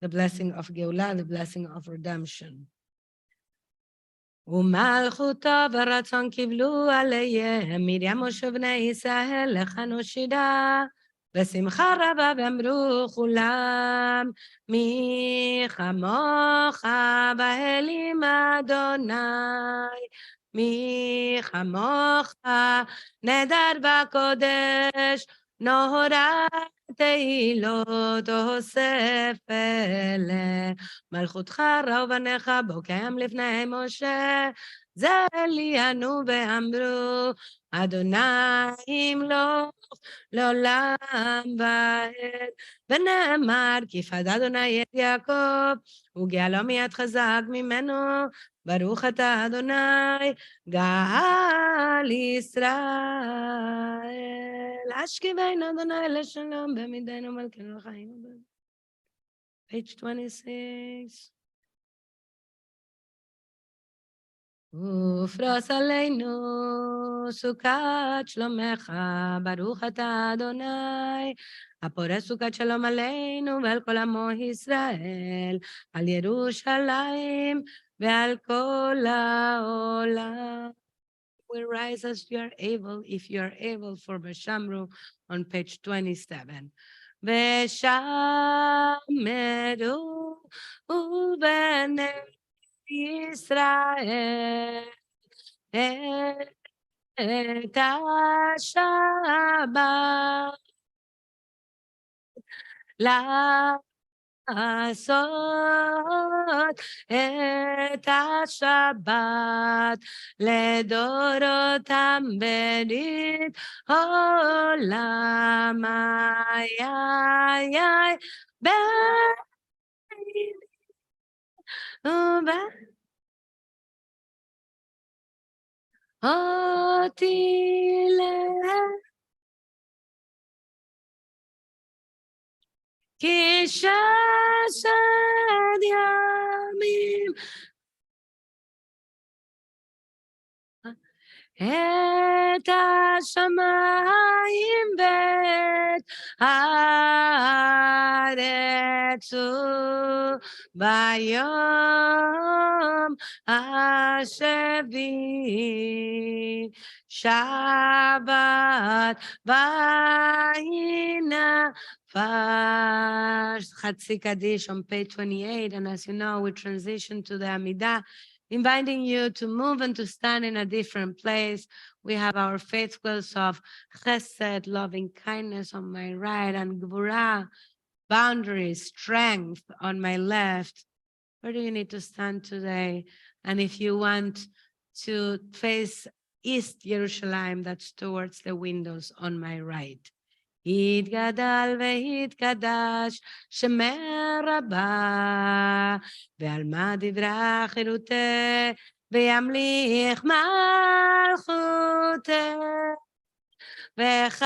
the blessing of Geulah, the blessing of redemption. ומלכותו ורצון קיבלו עליהם מרים ובני ישראל לכנו שירה בשמחה רבה ואמרו כולם מי כמוך באלים אדוני מי כמוך נדר בקודש נורא תהילות אוסף אלה מלכותך ראו בניך בוקם לפני משה זה ליאנו ואמרו אדוני ימלוך לעולם ועד ונאמר כי פדה אדוני את יעקב וגאלו מיד חזק ממנו ברוך אתה אדוני גאל ישראל אשכיבנו אדוני לשלום במידנו מלכנו לחיים page 26 ופרוס עלינו סוכת שלומך, ברוך אתה אדוני, הפורס סוכת שלום עלינו ועל כל עמו ישראל, על ירושלים ועל כל העולם. We rise as you are able, if you are able, for Beshamru on page 27. ושמרו ובני ישראל את השבת לעשות את השבת לדורותם ברית עולם אותי כי ששת ימים את השמיים ואת הארץ ביום השביעי שבת ויהי Chatzi Kaddish on page 28, and as you know, we transition to the Amidah, inviting you to move and to stand in a different place. We have our faithfuls of Chesed, loving kindness on my right, and Gvura, boundaries, strength on my left. Where do you need to stand today? And if you want to face East Jerusalem, that's towards the windows on my right. יתגדל ויתקדש שמי רבה ועל מה דברה חירותה וימליך מלכותה וחייכון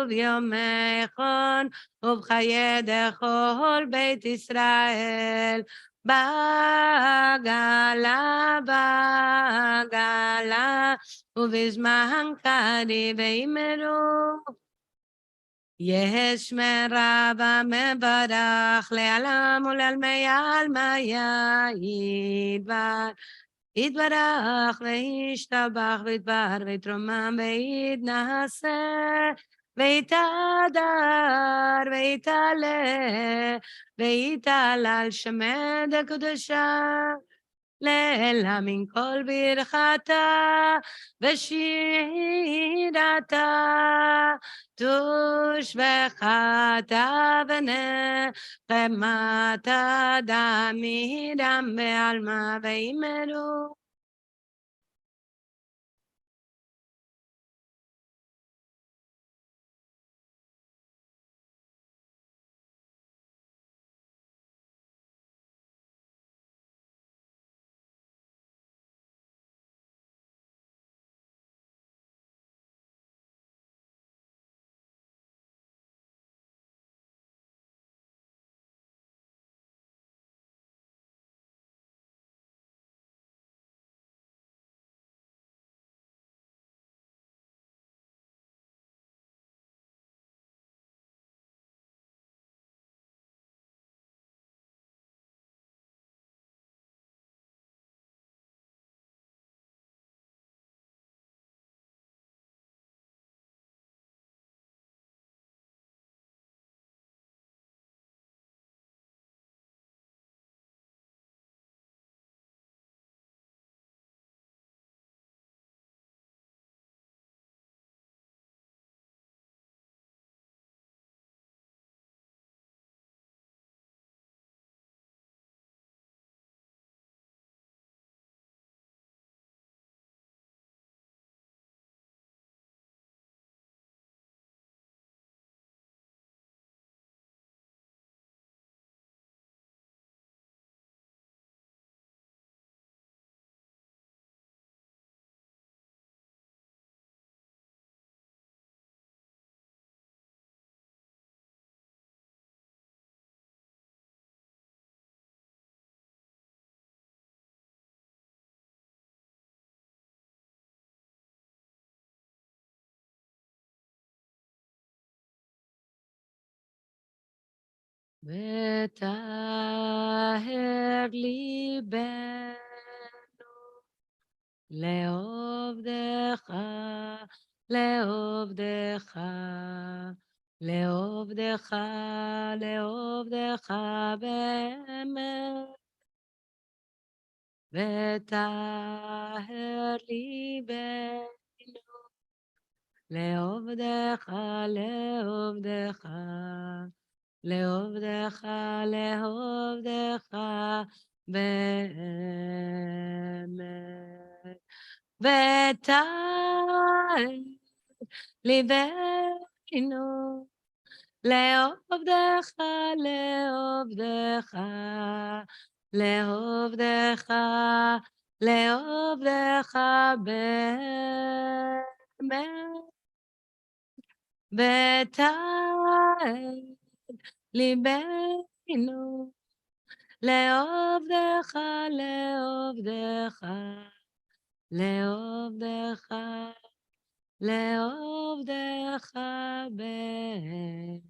וביומכון ובחיי דכל בית ישראל בגלה בגלה ובזמן קריב ויאמרו יש מרבה מברך לעלם ולעלמי עלמיה יתברך וישתבח ויתבר ויתרומם ויתנשא ויתהדר ויתעלה ויתהלל שמד הקדושה לילה מן כל ברכתה ושירתה תושבחתה ונחמתה דמידם בעלמא ויאמרו וטהר ליבנו לעובדך, לעובדך, לעובדך, לעובדך באמת. וטהר ליבנו לעובדך, לעובדך, לעובדך, לעובדך באמת. וטהר ליבנו לעובדך, לעובדך, לעובדך, לעובדך באמת. וטהר ליבנו לעובדך, לעובדך, לעובדך, לעובדך באמת.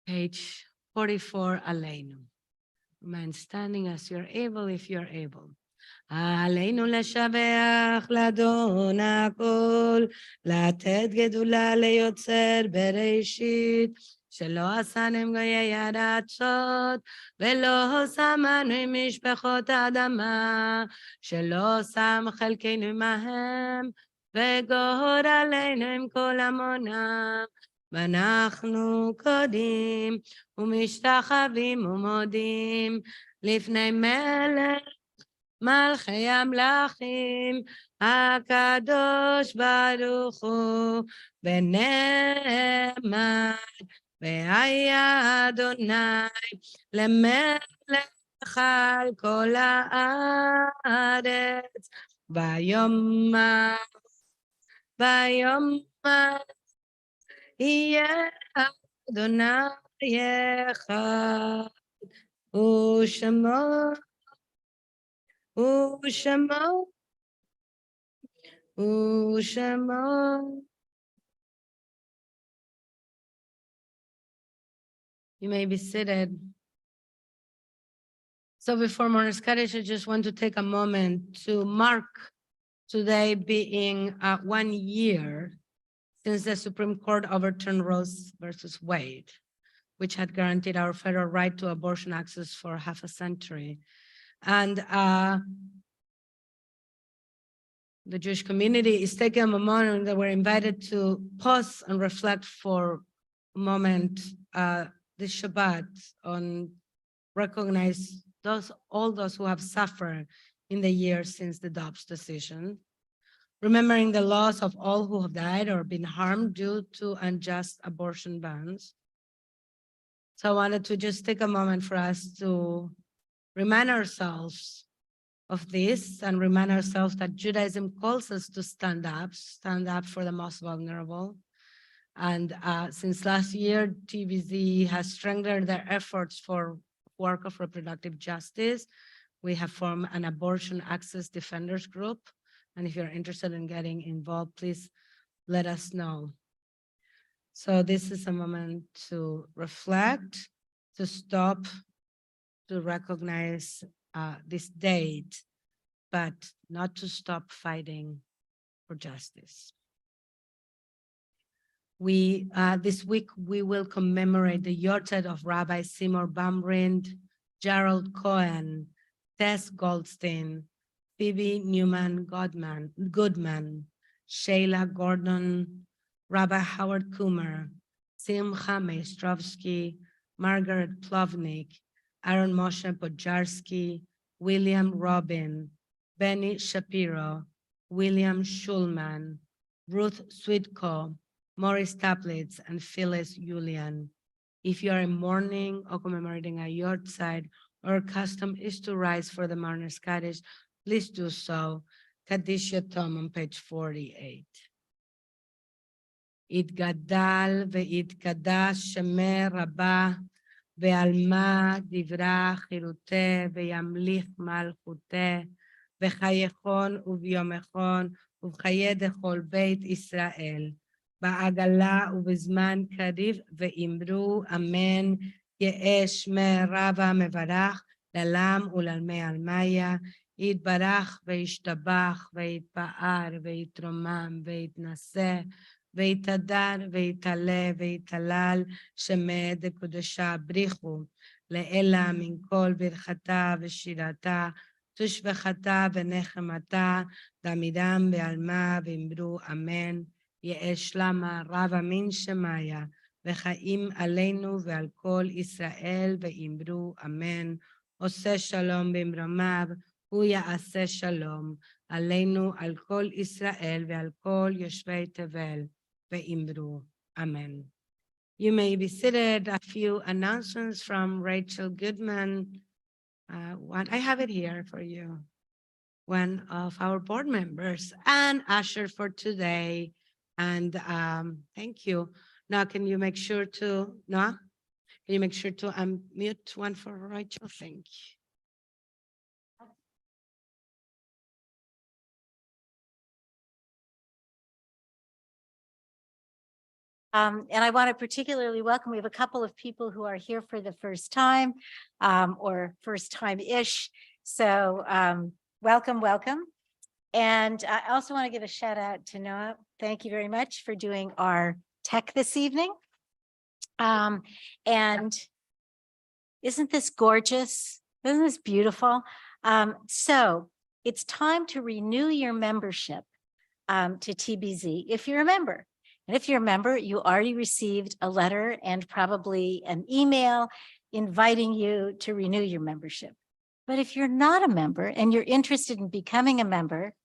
Page 44, עלינו. Remain standing as you're able, if you're able. עלינו לשבח לאדון הכל, לתת גדולה ליוצר בראשית, שלא עשנו גויי ארצות, ולא שמנו עם משפחות האדמה, שלא שם חלקנו עמהם, וגורלנו עם כל עמונם. ואנחנו קודים ומשתחווים ומודים לפני מלך מלכי המלכים, הקדוש ברוך הוא, ונאמר, והיה אדוני למלך על כל הארץ, ויאמר, יהיה אדוני אחד, ושמו You may be seated. So before Mourner's Kaddish, I just want to take a moment to mark today being 1 year since the Supreme Court overturned Roe versus Wade, which had guaranteed our federal right to abortion access for half a century. And the Jewish community is taking a moment that we're invited to pause and reflect for a moment this Shabbat on recognize all those who have suffered in the years since the Dobbs decision, remembering the loss of all who have died or been harmed due to unjust abortion bans. So I wanted to just take a moment for us to remind ourselves of this and remind ourselves that Judaism calls us to stand up for the most vulnerable. And since last year, TVZ has strengthened their efforts for work of reproductive justice. We have formed an abortion access defenders group. And if you're interested in getting involved, please let us know. So this is a moment to reflect, to stop, to recognize this date, but not to stop fighting for justice. This week, we will commemorate the yahrzeit of Rabbi Seymour Bumrind, Gerald Cohen, Tess Goldstein, Phoebe Newman Goodman, Shayla Gordon, Rabbi Howard Kumar, Simcha Maestrovsky, Margaret Plovnick, Aaron Moshe Podjarski, William Robin, Benny Shapiro, William Schulman, Ruth Sweetco, Maurice Taplitz, and Phyllis Julian. If you are in mourning or commemorating a yahrzeit, our custom is to rise for the Mourner's Kaddish, please do so. Kaddish Yatom on page 48. Itgadal ve'itkadas shemeh rabah ve'alma divra chiruteh ve'yamlich malchuteh ve'chayechon u'v'yomechon u'v'chaye dechol beit Israel. בעגלה ובזמן קריב ואמרו אמן. יאש מרבה מברך ללם וללמי עלמיה, יתברך וישתבח ויתפאר ויתרומם ויתנשא ויתהדר ויתעלה ויתהלל שמי דקודשה בריחו לאלה מן כל ברכתה ושירתה תושבחתה ונחמתה דמידם בעלמה ואמרו אמן. יאש למה רבה מן שמיה וחיים עלינו ועל כל ישראל ואמרו אמן. עושה שלום במרומיו הוא יעשה שלום עלינו על כל ישראל ועל כל יושבי תבל ואמרו אמן. You may be seated. A few announcements from Rachel Goodman. I have it here for you. One of our board members and usher for today. And thank you. Now, can you make sure to unmute one for Rachel? Thank you. And I want to particularly welcome, we have a couple of people who are here for the first time or first time-ish. So welcome, welcome. And I also want to give a shout out to Noah. Thank you very much for doing our tech this evening. And isn't this gorgeous? Isn't this beautiful? So it's time to renew your membership to TBZ if you're a member. And if you're a member, you already received a letter and probably an email inviting you to renew your membership. But if you're not a member and you're interested in becoming a member,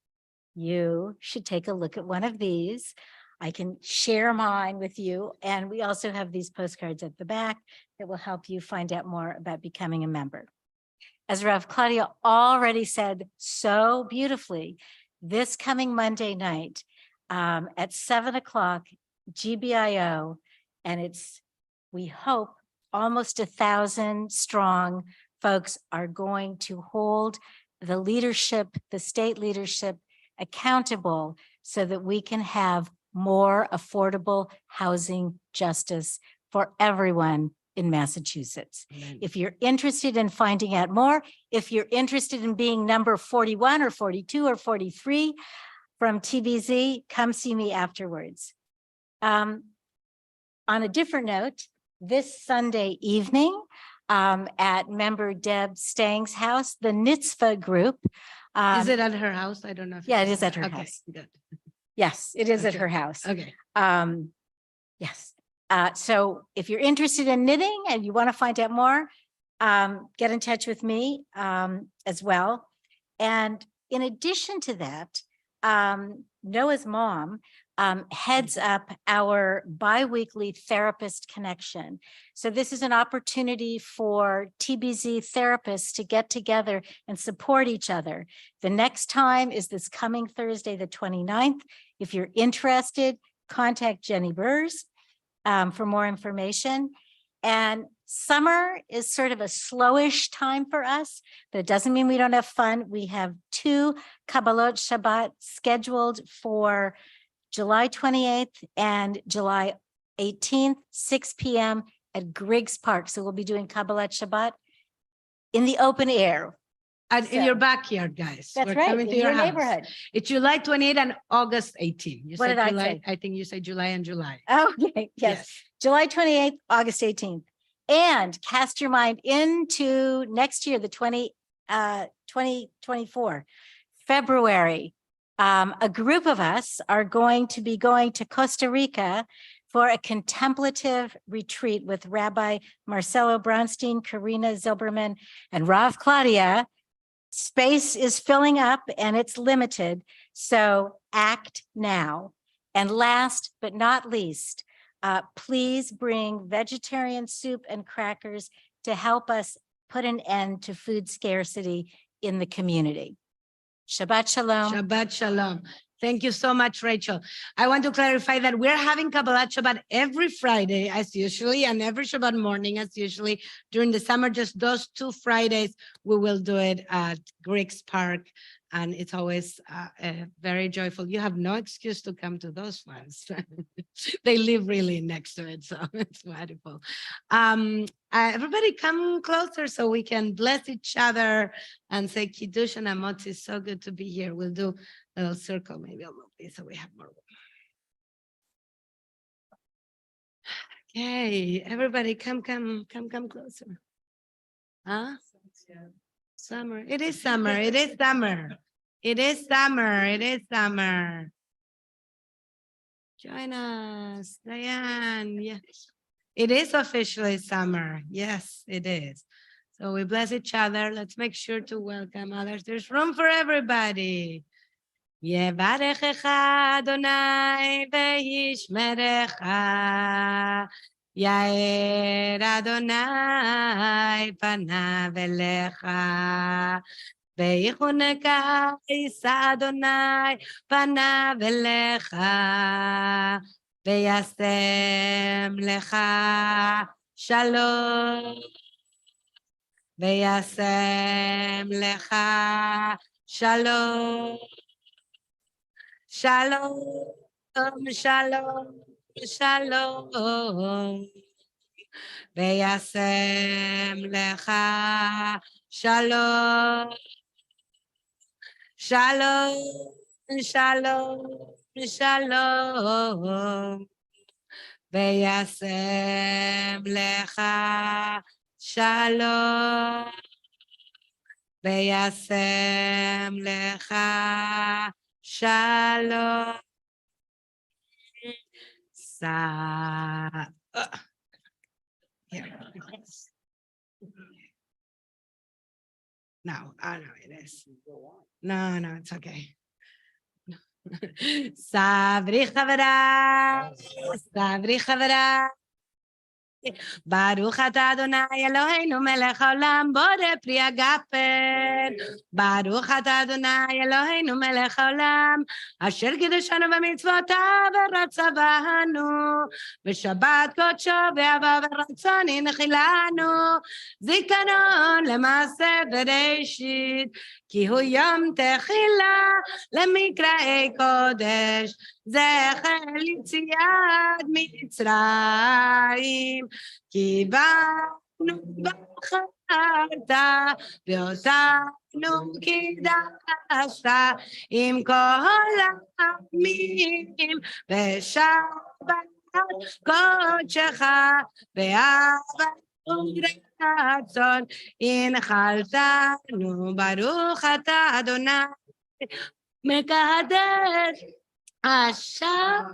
you should take a look at one of these. I can share mine with you. And we also have these postcards at the back that will help you find out more about becoming a member. As Rav Claudia already said so beautifully, this coming Monday night, at 7 o'clock, GBIO, and it's, we hope, almost 1,000 strong folks are going to hold the leadership, the state leadership, accountable so that we can have more affordable housing justice for everyone in Massachusetts. Amen. If you're interested in finding out more, if you're interested in being number 41 or 42 or 43, from TBZ, come see me afterwards. On a different note, this Sunday evening at member Deb Stang's house, the Nitzvah group. Is it at her house? I don't know. Yeah, it is at her house. Good. Yes, it is at her house. Okay. Yes. So if you're interested in knitting and you want to find out more, get in touch with me as well. And in addition to that, Noah's mom heads up our biweekly therapist connection. So this is an opportunity for TBZ therapists to get together and support each other. The next time is this coming Thursday, the 29th. If you're interested, contact Jenny Burrs for more information. And summer is sort of a slowish time for us, but it doesn't mean we don't have fun. We have 2 Kabbalat Shabbat scheduled for July 28th and July 18th, 6 p.m. at Griggs Park. So we'll be doing Kabbalat Shabbat in the open air. And in your backyard, guys. That's We're right, coming in to your your house. neighborhood. It's July 28 and August 18. You What said did I July, say? I think you said July and July. Okay, yes. July 28th, August 18th. And cast your mind into next year, the 2024, February. A group of us are going to be going to Costa Rica for a contemplative retreat with Rabbi Marcelo Bronstein, Karina Zilberman, and Rav Claudia. Space is filling up and it's limited, so act now. And last but not least, please bring vegetarian soup and crackers to help us put an end to food scarcity in the community. Shabbat Shalom. Shabbat Shalom. Thank you so much, Rachel. I want to clarify that we're having Kabbalat Shabbat every Friday as usually and every Shabbat morning as usually. During the summer, just those 2 Fridays, we will do it at Griggs Park And it's always very joyful. You have no excuse to come to those ones. They live really next to it, so it's wonderful. Everybody come closer so we can bless each other and say Kiddush and Amotzi. It's so good to be here. We'll do a little circle, maybe I'll move this so we have more room. Okay, everybody come closer. Huh? Summer. It is summer. It is summer. It is summer. It is summer. Join us, Diane. Yes. It is officially summer. Yes, it is. So we bless each other. Let's make sure to welcome others. There's room for everybody. Yevarechecha Adonai ve'yishmerecha. Yair Adonai panav elecha. Ve'yichuneka Yisa Adonai panav elecha. Ve'yasem lecha shalom. Ve'yasem lecha shalom. Shalom, shalom, shalom. Ve'yasem lecha shalom. Shalom, shalom, shalom. Ve'yasem lecha shalom. Ve'yasem lecha shalom. Here. No, oh no, it is. No, it's okay. Sabri chavara. Baruch atah Adonai Eloheinu melech haolam borei pri hagafen. Baruch atah Adonai Eloheinu melech haolam asher kiddushanu b'mitzvotav v'ratza banu v'shabbat kodsho v'ahava v'ratzon hinchilanu zikaron lema'aseh bereshit ki hu yom techila lemikra'ei kodesh zecher litziat mitzrayim כי באנו בחרת ואותנו קידשת עם כל העמים בשבת קודשך באהבת ורצון הנחלתנו ברוך אתה אדוני מקדש השם.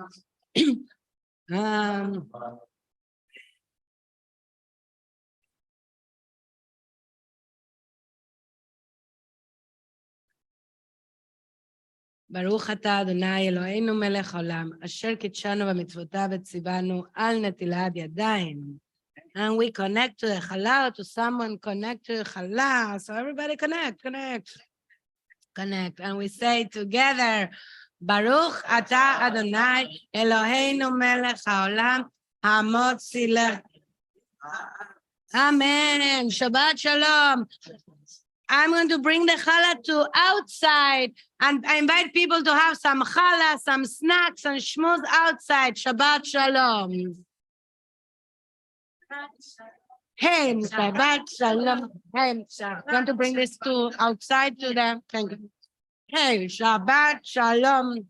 ברוך אתה אדוני אלוהינו מלך העולם, אשר קידשנו במצוותיו וציוונו על נטילת ידיים. And we connect to the halal, to someone connect to the halal. So everybody connect. And we say together, Baruch ata Adonai Eloheinu melech haolam hamotzi lech. Amen. Shabbat shalom. I'm going to bring the challah to outside, and I invite people to have some challah, some snacks, and shmuz outside. Shabbat shalom. Hey, Shabbat shalom. Hey, going to bring this to outside to them. Thank you. Hey, Shabbat shalom.